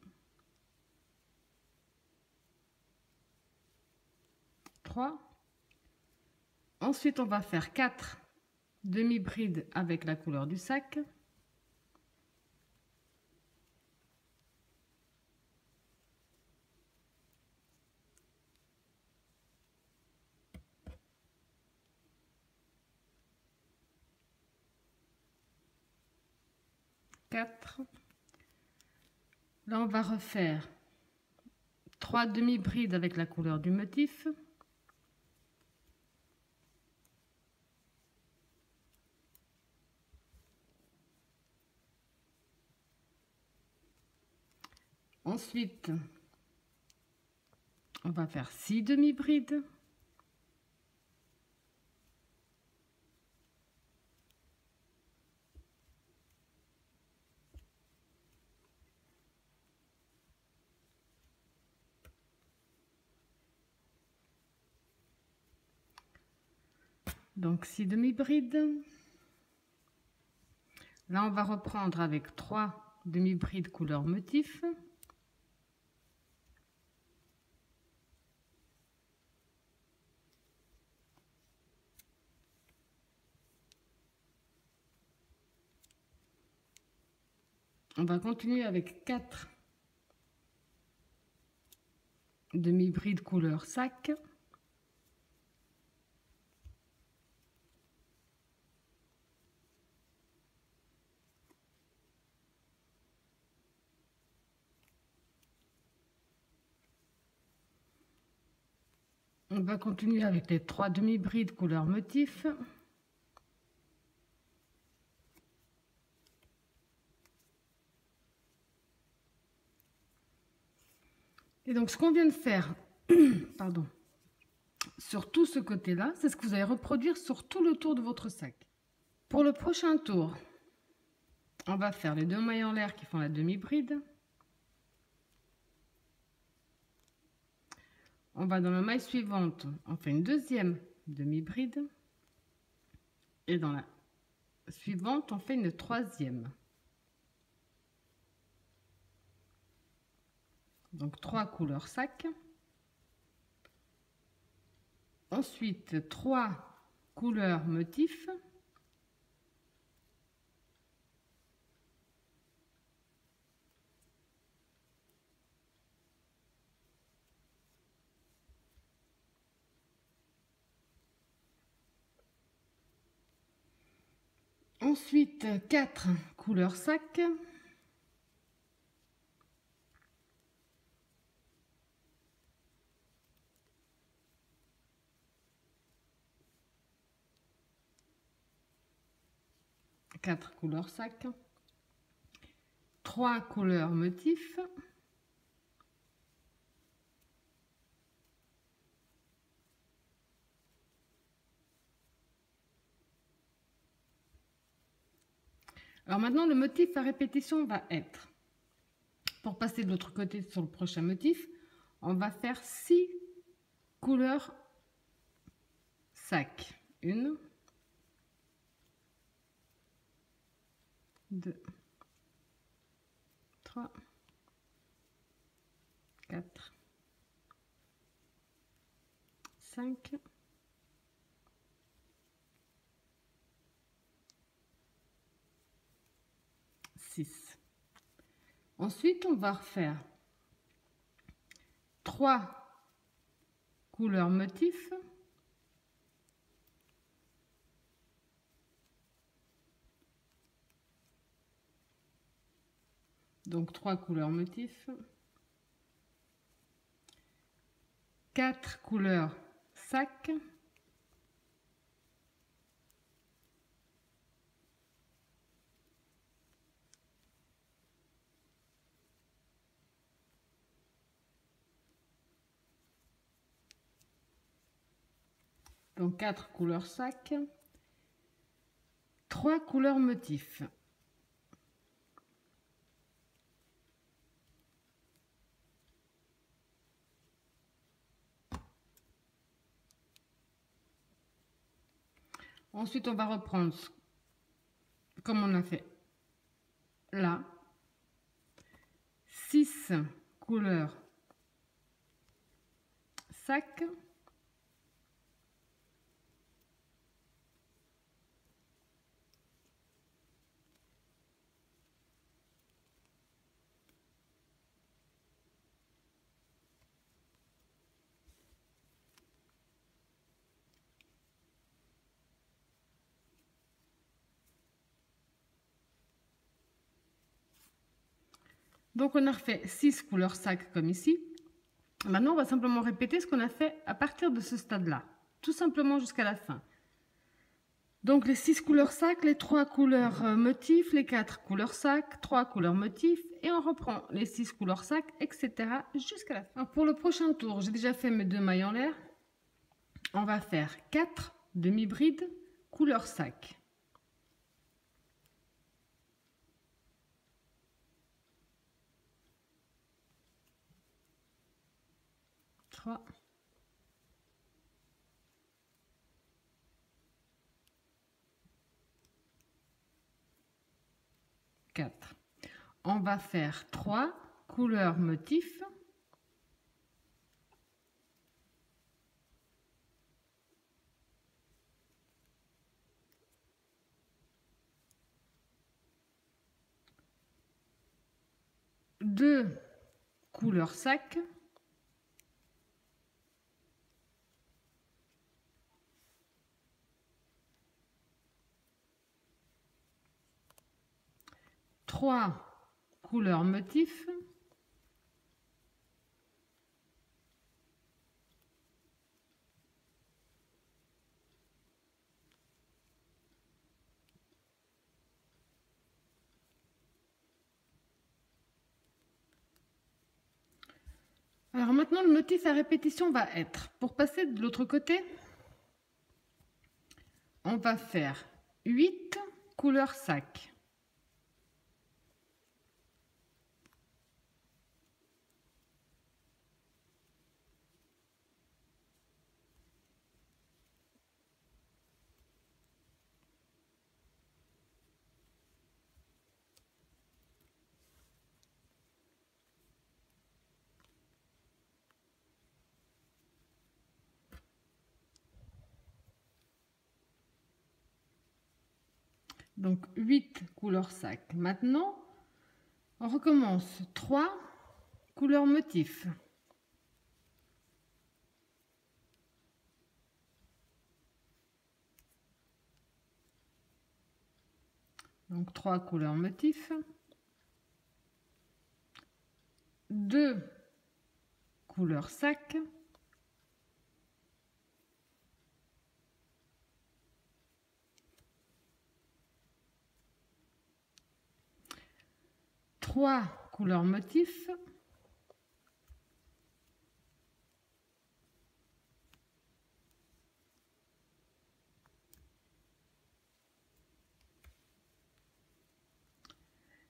3. Ensuite, on va faire 4 demi-brides avec la couleur du sac. 4. Là, on va refaire 3 demi-brides avec la couleur du motif. Ensuite, on va faire 6 demi-brides. Donc 6 demi-brides. Là, on va reprendre avec 3 demi-brides couleur motif. On va continuer avec 4 demi-brides couleur sac. On va continuer avec les 3 demi-brides couleur motif. Et donc, ce qu'on vient de faire, pardon, sur tout ce côté-là, c'est ce que vous allez reproduire sur tout le tour de votre sac. Pour le prochain tour, on va faire les 2 mailles en l'air qui font la demi-bride. On va dans la maille suivante, on fait une deuxième demi-bride. Et dans la suivante, on fait une troisième. Donc 3 couleurs sac. Ensuite 3 couleurs motifs. Ensuite 4 couleurs sac. Quatre couleurs sac, 3 couleurs motifs, alors maintenant le motif à répétition va être, pour passer de l'autre côté sur le prochain motif, on va faire 6 couleurs sac. 1, 2, 3, 4, 5, 6. Ensuite, on va refaire 3 couleurs motifs. Donc 3 couleurs motifs, 4 couleurs sac, donc 4 couleurs sac, 3 couleurs motifs. Ensuite, on va reprendre comme on a fait là, 6 couleurs sac, Donc, on a refait 6 couleurs sac comme ici. Maintenant, on va simplement répéter ce qu'on a fait à partir de ce stade-là. Tout simplement jusqu'à la fin. Donc, les 6 couleurs sac, les 3 couleurs motifs, les 4 couleurs sac, 3 couleurs motifs. Et on reprend les 6 couleurs sac, etc. jusqu'à la fin. Alors, pour le prochain tour, j'ai déjà fait mes 2 mailles en l'air. On va faire 4 demi-brides couleur sac. 3, 4. On va faire 3 couleurs motifs. Deux couleurs sac. Trois couleurs motifs. Alors maintenant, le motif à répétition va être, pour passer de l'autre côté, on va faire 8 couleurs sac. Donc 8 couleurs sac. Maintenant, on recommence 3 couleurs motifs. Donc 3 couleurs motifs. 2 couleurs sac. Trois couleurs motifs.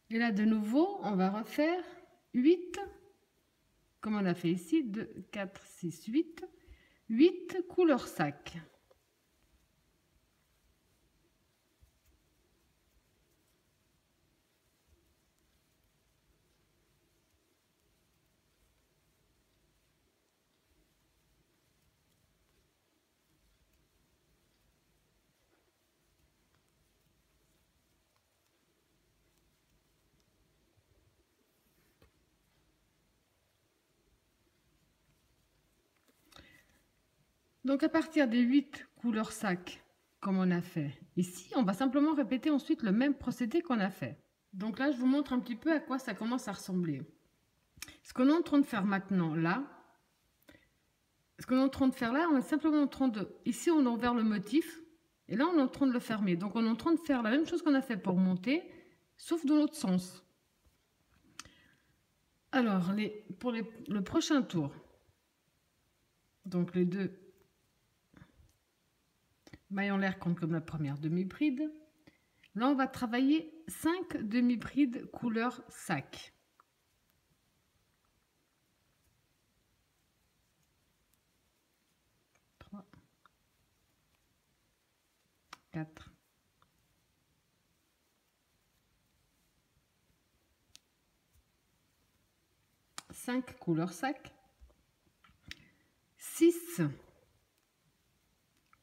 Et là, de nouveau, on va refaire 8, comme on a fait ici, 2, 4, 6, 8. 8 couleurs sac. Donc à partir des 8 couleurs sac, comme on a fait ici, on va simplement répéter ensuite le même procédé qu'on a fait. Donc là, je vous montre un petit peu à quoi ça commence à ressembler. Ce qu'on est en train de faire maintenant, là, on est simplement en train de... Ici, on a ouvert le motif, et là, on est en train de le fermer. Donc on est en train de faire la même chose qu'on a fait pour monter, sauf dans l'autre sens. Alors, le prochain tour, donc les 2 mailles en l'air comptent comme la première demi-bride. Là, on va travailler 5 demi-brides couleur sac. 3, 4, 5 couleurs sac. 6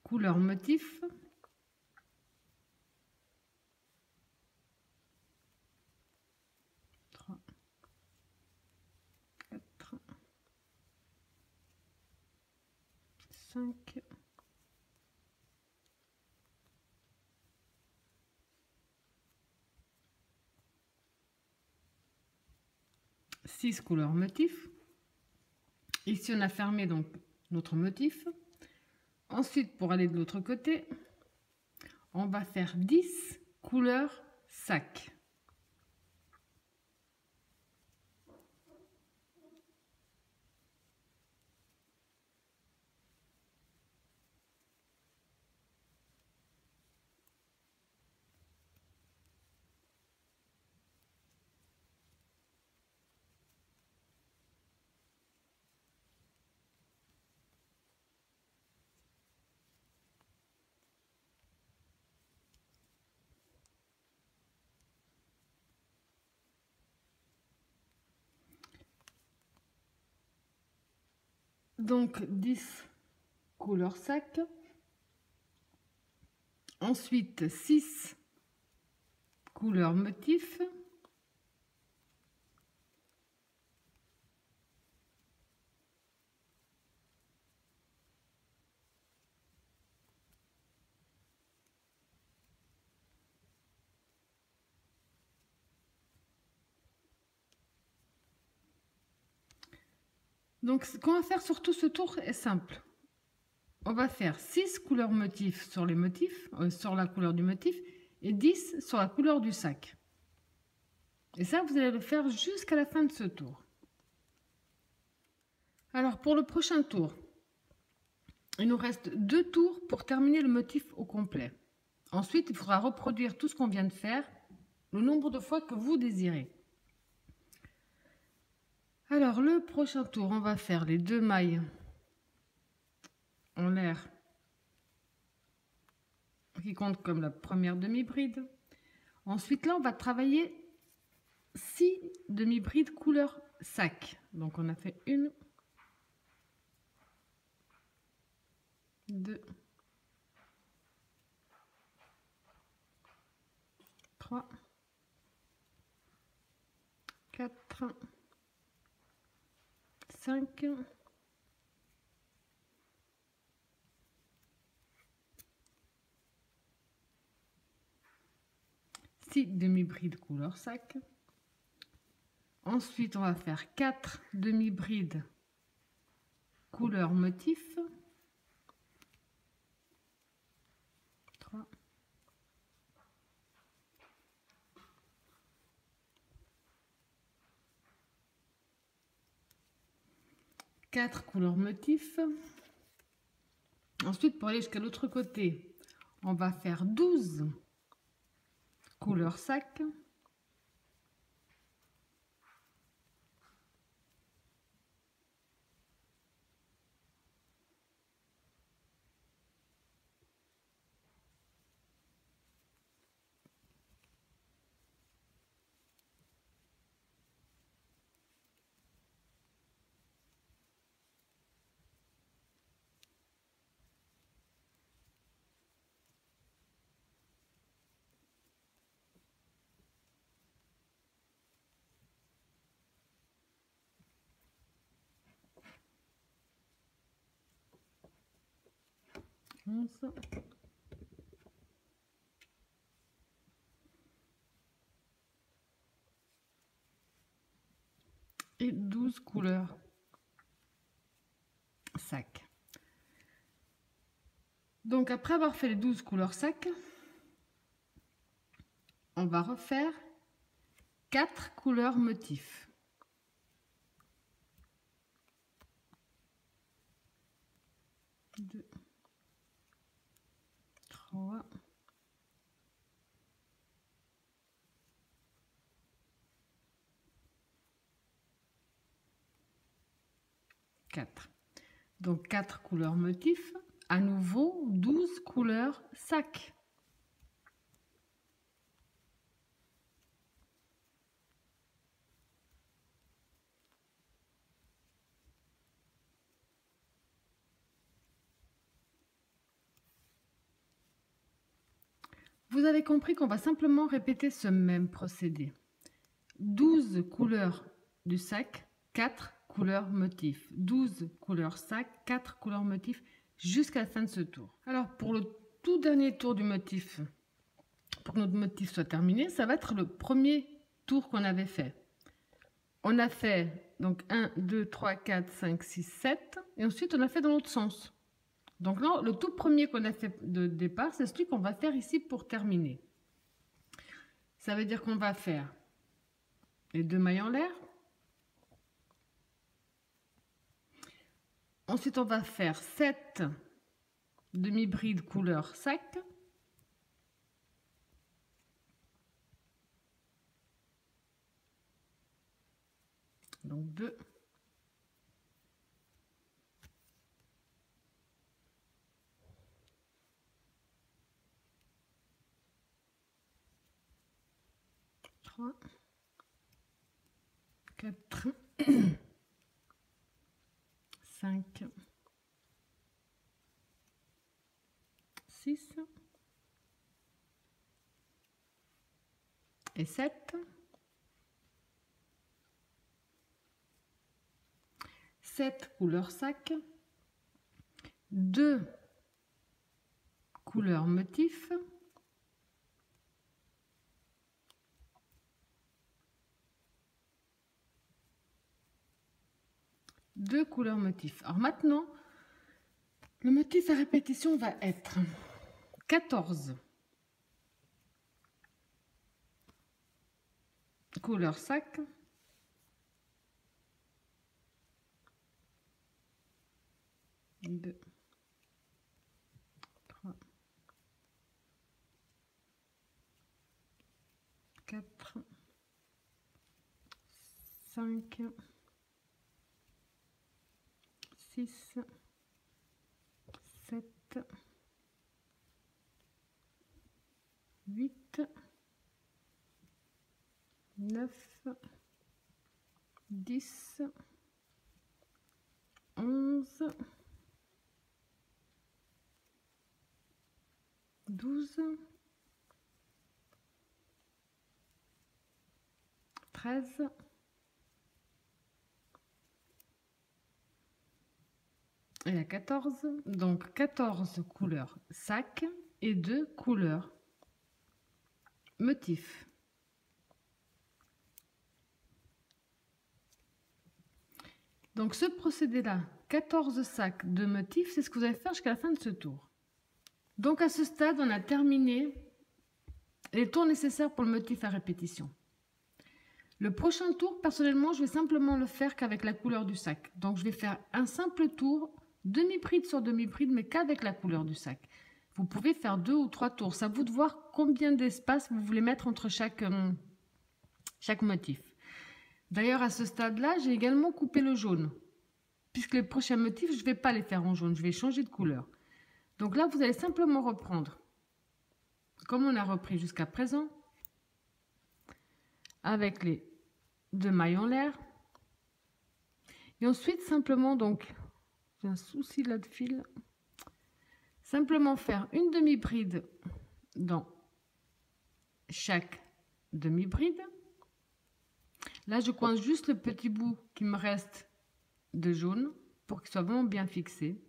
couleurs motifs. 3, 4, 5, 6 6 couleurs motifs. Ici, on a fermé donc notre motif. Ensuite, pour aller de l'autre côté, on va faire 10 couleurs sac. Donc 10 couleurs sac. Ensuite 6 couleurs motifs. Donc ce qu'on va faire sur tout ce tour est simple. On va faire 6 couleurs motifs sur les motifs, sur la couleur du motif, et 10 sur la couleur du sac. Et ça, vous allez le faire jusqu'à la fin de ce tour. Alors pour le prochain tour, il nous reste 2 tours pour terminer le motif au complet. Ensuite, il faudra reproduire tout ce qu'on vient de faire, le nombre de fois que vous désirez. Alors le prochain tour, on va faire les 2 mailles en l'air qui compte comme la première demi-bride. Ensuite là, on va travailler 6 demi-brides couleur sac. Donc on a fait 1, 2, 3, 4, 5, 6 demi-brides couleur sac. Ensuite, on va faire 4 demi-brides couleur motif. 3, 4 couleurs motifs. Ensuite, pour aller jusqu'à l'autre côté, on va faire 12 couleurs sac. Et 12 couleurs sac. Donc après avoir fait les 12 couleurs sac, on va refaire 4 couleurs motifs. 2, 3, 4. Donc 4 couleurs motifs, à nouveau 12 couleurs sac. Vous avez compris qu'on va simplement répéter ce même procédé. 12 couleurs du sac, 4 couleurs motifs. 12 couleurs sac, 4 couleurs motifs jusqu'à la fin de ce tour. Alors pour le tout dernier tour du motif, pour que notre motif soit terminé, ça va être le premier tour qu'on avait fait. on a fait donc 1, 2, 3, 4, 5, 6, 7. Et ensuite, on a fait dans l'autre sens. Donc là, le tout premier qu'on a fait de départ, c'est celui qu'on va faire ici pour terminer. Ça veut dire qu'on va faire les 2 mailles en l'air. Ensuite, on va faire 7 demi-brides couleur sac. Donc 2. 3, 4, 5, 6 et 7. 7 couleurs sac, 2 couleurs motifs, deux couleurs motifs. Alors maintenant, le motif à répétition va être 14 couleurs sac, 2, 3, 4, 5, 6, 7, 8, 9, 10, 11, 12, 13, et la 14, donc 14 couleurs sac et 2 couleurs motifs. Donc ce procédé-là, 14 sacs de motifs, c'est ce que vous allez faire jusqu'à la fin de ce tour. Donc à ce stade, on a terminé les tours nécessaires pour le motif à répétition. Le prochain tour, personnellement, je vais simplement le faire qu'avec la couleur du sac. Donc je vais faire un simple tour, demi-bride sur demi-bride, mais qu'avec la couleur du sac. Vous pouvez faire 2 ou 3 tours. C'est à vous de voir combien d'espace vous voulez mettre entre chaque motif. D'ailleurs, à ce stade-là, j'ai également coupé le jaune. Puisque les prochains motifs, je ne vais pas les faire en jaune. Je vais changer de couleur. Donc là, vous allez simplement reprendre, comme on a repris jusqu'à présent, avec les 2 mailles en l'air. Et ensuite, simplement, donc, j'ai un souci là de fil. Simplement faire une demi-bride dans chaque demi-bride. Là, je coince juste le petit bout qui me reste de jaune pour qu'il soit vraiment bien fixé.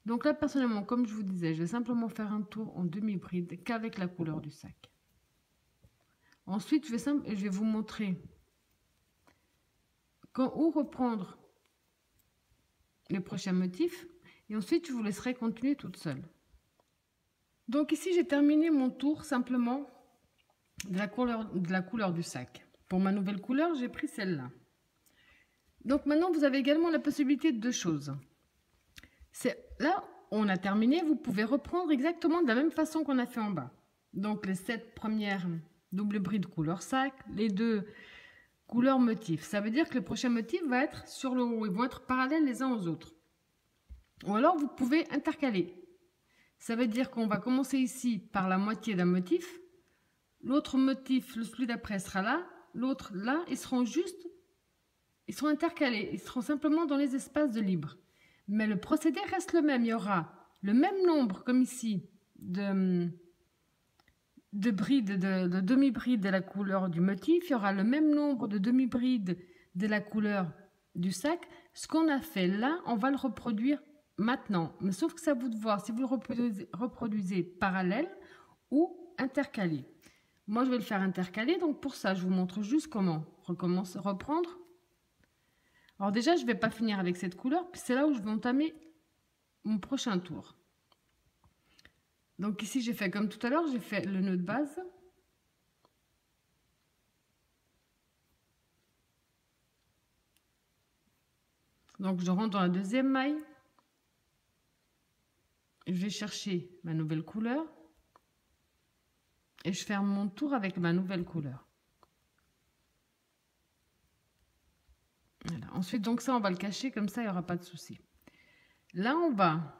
Donc là, personnellement, comme je vous disais, je vais simplement faire un tour en demi-bride qu'avec la couleur du sac. Ensuite, je vais vous montrer où reprendre les prochains motifs. Et ensuite, je vous laisserai continuer toute seule. Donc ici, j'ai terminé mon tour simplement de la couleur du sac. Pour ma nouvelle couleur, j'ai pris celle-là. Donc maintenant, vous avez également la possibilité de 2 choses. Là, on a terminé. Vous pouvez reprendre exactement de la même façon qu'on a fait en bas. Donc les 7 premières double brides couleur sac, les 2 couleurs motifs. Ça veut dire que le prochain motif va être sur le haut. Ils vont être parallèles les uns aux autres. Ou alors, vous pouvez intercaler. Ça veut dire qu'on va commencer ici par la moitié d'un motif. L'autre motif, celui d'après, sera là. L'autre, là. Ils seront intercalés. Ils seront simplement dans les espaces de libre. Mais le procédé reste le même. Il y aura le même nombre, comme ici, de demi-brides de la couleur du motif. Il y aura le même nombre de demi-brides de la couleur du sac. Ce qu'on a fait là, on va le reproduire maintenant. Mais sauf que c'est à vous de voir si vous le reproduisez parallèle ou intercalé. Moi, je vais le faire intercaler. Donc, pour ça, je vous montre juste comment reprendre. Alors déjà, je ne vais pas finir avec cette couleur. Puis c'est là où je vais entamer mon prochain tour. Donc ici, j'ai fait comme tout à l'heure. J'ai fait le nœud de base. Donc, je rentre dans la deuxième maille. Je vais chercher ma nouvelle couleur. Et je ferme mon tour avec ma nouvelle couleur. Voilà. Ensuite, donc ça, on va le cacher. Comme ça, il n'y aura pas de souci. Là, on va...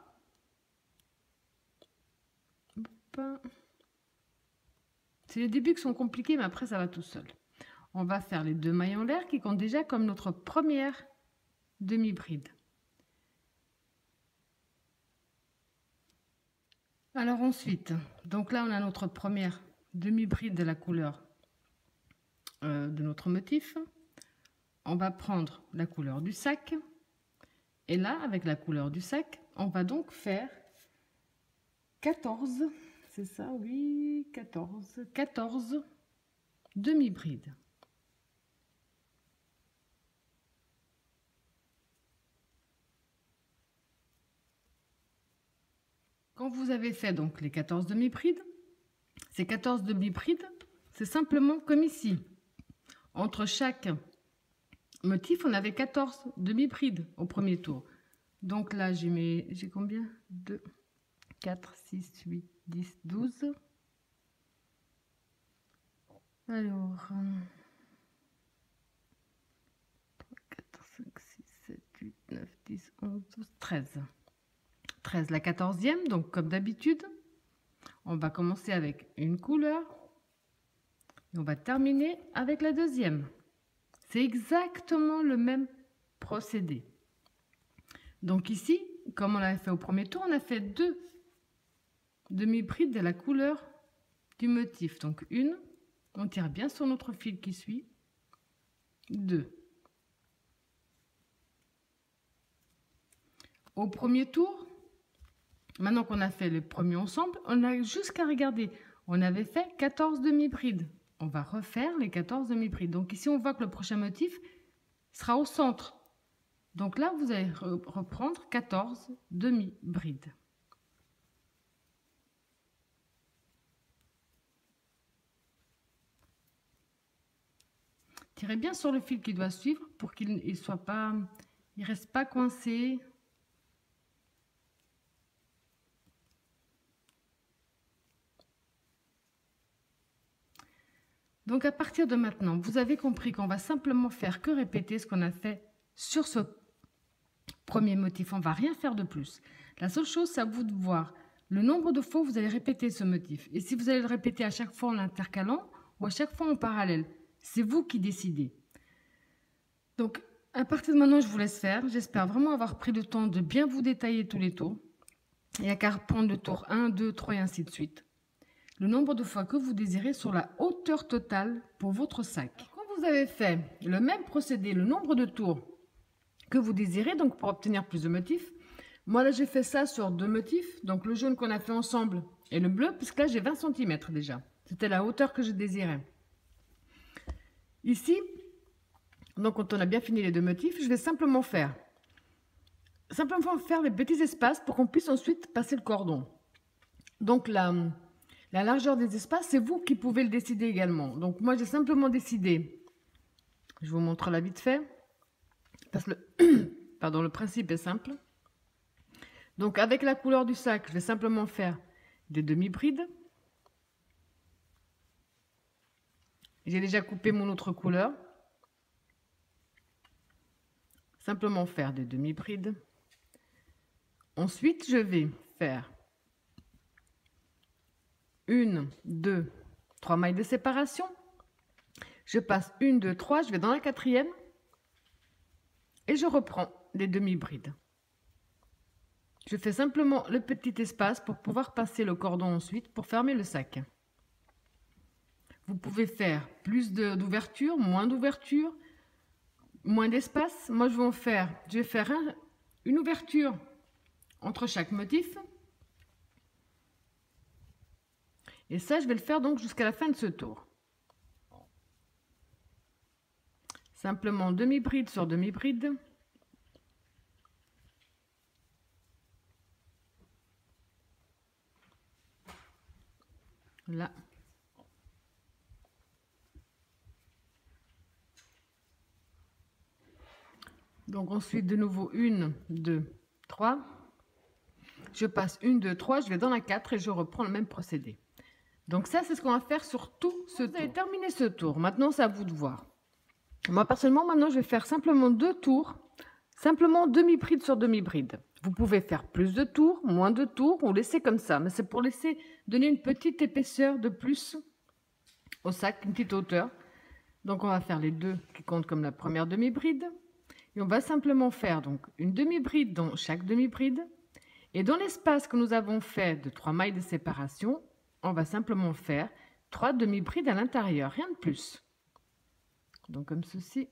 C'est les débuts qui sont compliqués, mais après, ça va tout seul. On va faire les 2 mailles en l'air qui comptent déjà comme notre première demi-bride. Alors ensuite, donc là, on a notre première demi-bride de la couleur de notre motif. On va prendre la couleur du sac. Et là, avec la couleur du sac, on va donc faire 14, c'est ça, oui, 14 demi-brides. Quand vous avez fait donc les 14 demi-brides, ces 14 demi-brides, c'est simplement comme ici. Entre chaque motif, on avait 14 demi-brides au premier tour. Donc là, j'ai combien? 2, 4, 6, 8, 10, 12. Alors, 3, 4, 5, 6, 7, 8, 9, 10, 11, 12, 13. 13, la 14e, donc comme d'habitude, on va commencer avec une couleur et on va terminer avec la deuxième. C'est exactement le même procédé. Donc ici, comme on l'avait fait au premier tour, on a fait 2 demi-brides de la couleur du motif. Donc une, on tire bien sur notre fil qui suit, 2. Au premier tour, maintenant qu'on a fait le premier ensemble, on a jusqu'à regarder, on avait fait 14 demi-brides. On va refaire les 14 demi-brides. Donc ici, on voit que le prochain motif sera au centre. Donc là, vous allez reprendre 14 demi-brides. Tirez bien sur le fil qui doit suivre pour qu'il ne reste pas coincé. Donc à partir de maintenant, vous avez compris qu'on va simplement faire que répéter ce qu'on a fait sur ce premier motif. On ne va rien faire de plus. La seule chose, c'est à vous de voir le nombre de fois où vous allez répéter ce motif. Et si vous allez le répéter à chaque fois en l'intercalant ou à chaque fois en parallèle, c'est vous qui décidez. Donc à partir de maintenant, je vous laisse faire. J'espère vraiment avoir pris le temps de bien vous détailler tous les tours. Il n'y a qu'à reprendre le tour 1, 2, 3 et ainsi de suite. Le nombre de fois que vous désirez sur la hauteur totale pour votre sac. Quand vous avez fait le même procédé, le nombre de tours que vous désirez, donc pour obtenir plus de motifs, moi là j'ai fait ça sur 2 motifs, donc le jaune qu'on a fait ensemble et le bleu, puisque là j'ai 20 cm déjà. C'était la hauteur que je désirais. Ici, donc quand on a bien fini les 2 motifs, je vais simplement faire les petits espaces pour qu'on puisse ensuite passer le cordon. Donc la largeur des espaces, c'est vous qui pouvez le décider également. Donc moi, j'ai simplement décidé, je vous montre là vite fait, parce que le principe est simple. Donc avec la couleur du sac, je vais simplement faire des demi-brides. J'ai déjà coupé mon autre couleur. Simplement faire des demi-brides. Ensuite, je vais faire 1, 2, 3 mailles de séparation. Je passe 1, 2, 3, je vais dans la 4e et je reprends les demi-brides. Je fais simplement le petit espace pour pouvoir passer le cordon ensuite pour fermer le sac. Vous pouvez faire plus d'ouverture, moins d'ouverture, moins d'espace. Moi, je vais faire une ouverture entre chaque motif. Et ça, je vais le faire donc jusqu'à la fin de ce tour. Simplement demi-bride sur demi-bride. Là. Donc ensuite de nouveau 1, 2, 3. Je passe 1, 2, 3, je vais dans la 4 et je reprends le même procédé. Donc ça, c'est ce qu'on va faire sur tout ce tour. Vous avez terminé ce tour. Maintenant, c'est à vous de voir. Moi, personnellement, maintenant, je vais faire simplement 2 tours. Simplement demi-bride sur demi-bride. Vous pouvez faire plus de tours, moins de tours, ou laisser comme ça. Mais c'est pour laisser donner une petite épaisseur de plus au sac, une petite hauteur. Donc, on va faire les 2 qui comptent comme la première demi-bride. Et on va simplement faire donc une demi-bride dans chaque demi-bride. Et dans l'espace que nous avons fait de 3 mailles de séparation, on va simplement faire 3 demi-brides à l'intérieur, rien de plus. Donc comme ceci.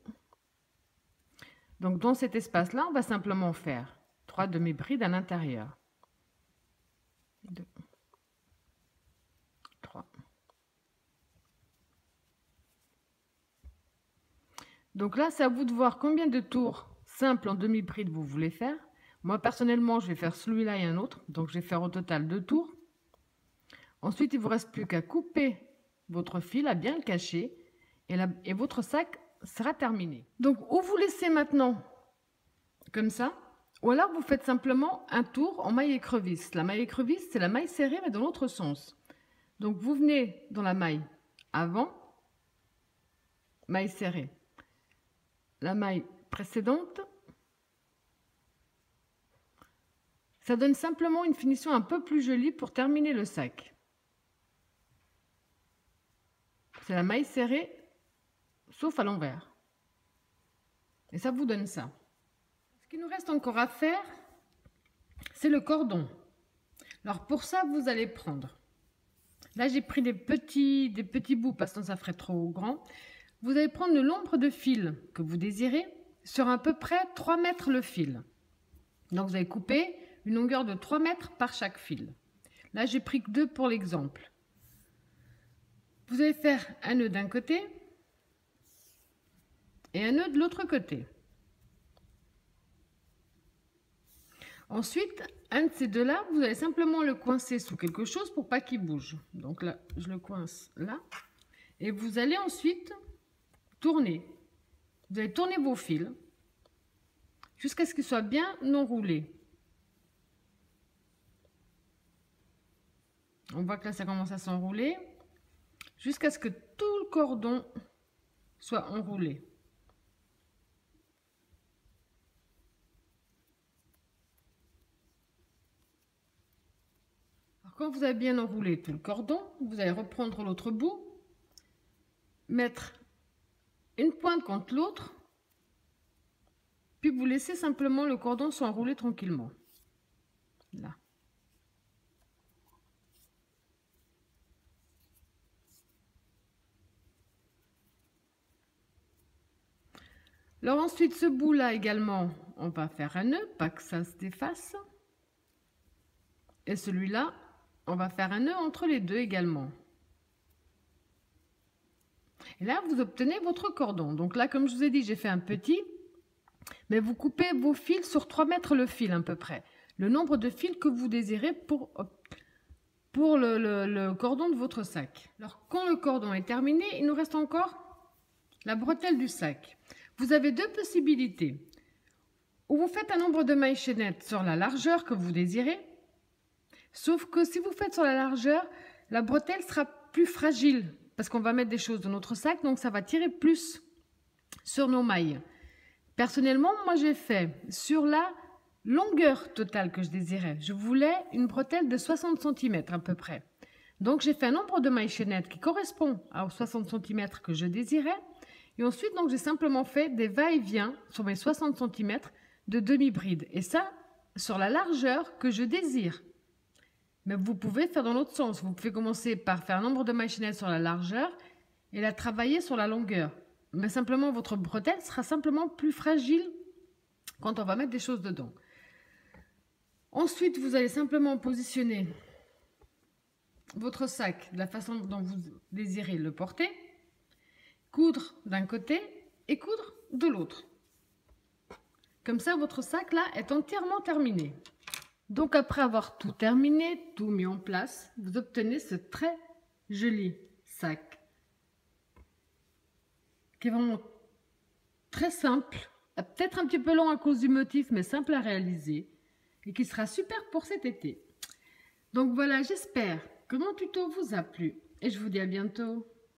Donc dans cet espace-là, on va simplement faire 3 demi-brides à l'intérieur. 2, 3. Donc là, c'est à vous de voir combien de tours simples en demi-bride vous voulez faire. Moi, personnellement, je vais faire celui-là et un autre. Donc, je vais faire au total 2 tours. Ensuite, il ne vous reste plus qu'à couper votre fil, à bien le cacher. Et votre sac sera terminé. Donc, ou vous laissez maintenant comme ça, ou alors vous faites simplement un tour en maille écrevisse. La maille écrevisse, c'est la maille serrée, mais dans l'autre sens. Donc, vous venez dans la maille avant, maille serrée. La maille précédente, ça donne simplement une finition un peu plus jolie pour terminer le sac. C'est la maille serrée, sauf à l'envers. Et ça vous donne ça. Ce qu'il nous reste encore à faire, c'est le cordon. Alors pour ça, vous allez prendre... Là, j'ai pris des petits bouts parce que ça ferait trop grand. Vous allez prendre le nombre de fils que vous désirez sur à peu près 3 mètres le fil. Donc vous allez couper une longueur de 3 mètres par chaque fil. Là, j'ai pris que 2 pour l'exemple. Vous allez faire un nœud d'un côté et un nœud de l'autre côté. Ensuite, un de ces deux-là, vous allez simplement le coincer sous quelque chose pour pas qu'il bouge. Donc là, je le coince là. Et vous allez ensuite tourner. Vous allez tourner vos fils jusqu'à ce qu'ils soient bien enroulés. On voit que là, ça commence à s'enrouler. Jusqu'à ce que tout le cordon soit enroulé. Alors, quand vous avez bien enroulé tout le cordon, vous allez reprendre l'autre bout, mettre une pointe contre l'autre, puis vous laissez simplement le cordon s'enrouler tranquillement. Là. Alors ensuite, ce bout-là également, on va faire un nœud, pas que ça se défasse. Et celui-là, on va faire un nœud entre les deux également. Et là, vous obtenez votre cordon. Donc là, comme je vous ai dit, j'ai fait un petit. Mais vous coupez vos fils sur 3 mètres le fil à peu près. Le nombre de fils que vous désirez pour le cordon de votre sac. Alors, quand le cordon est terminé, il nous reste encore la bretelle du sac. Vous avez 2 possibilités. Ou vous faites un nombre de mailles chaînettes sur la largeur que vous désirez. Sauf que si vous faites sur la largeur, la bretelle sera plus fragile parce qu'on va mettre des choses dans notre sac, donc ça va tirer plus sur nos mailles. Personnellement, moi j'ai fait sur la longueur totale que je désirais. Je voulais une bretelle de 60 cm à peu près. Donc j'ai fait un nombre de mailles chaînettes qui correspond aux 60 cm que je désirais. Et ensuite, donc j'ai simplement fait des va-et-vient sur mes 60 cm de demi-bride. Et ça, sur la largeur que je désire. Mais vous pouvez faire dans l'autre sens. Vous pouvez commencer par faire un nombre de mailles chaînettes sur la largeur et la travailler sur la longueur. Mais simplement, votre bretelle sera simplement plus fragile quand on va mettre des choses dedans. Ensuite, vous allez simplement positionner votre sac de la façon dont vous désirez le porter, coudre d'un côté et coudre de l'autre. Comme ça, votre sac là est entièrement terminé. Donc après avoir tout terminé, tout mis en place, vous obtenez ce très joli sac qui est vraiment très simple, peut-être un petit peu long à cause du motif, mais simple à réaliser et qui sera super pour cet été. Donc voilà, j'espère que mon tuto vous a plu et je vous dis à bientôt.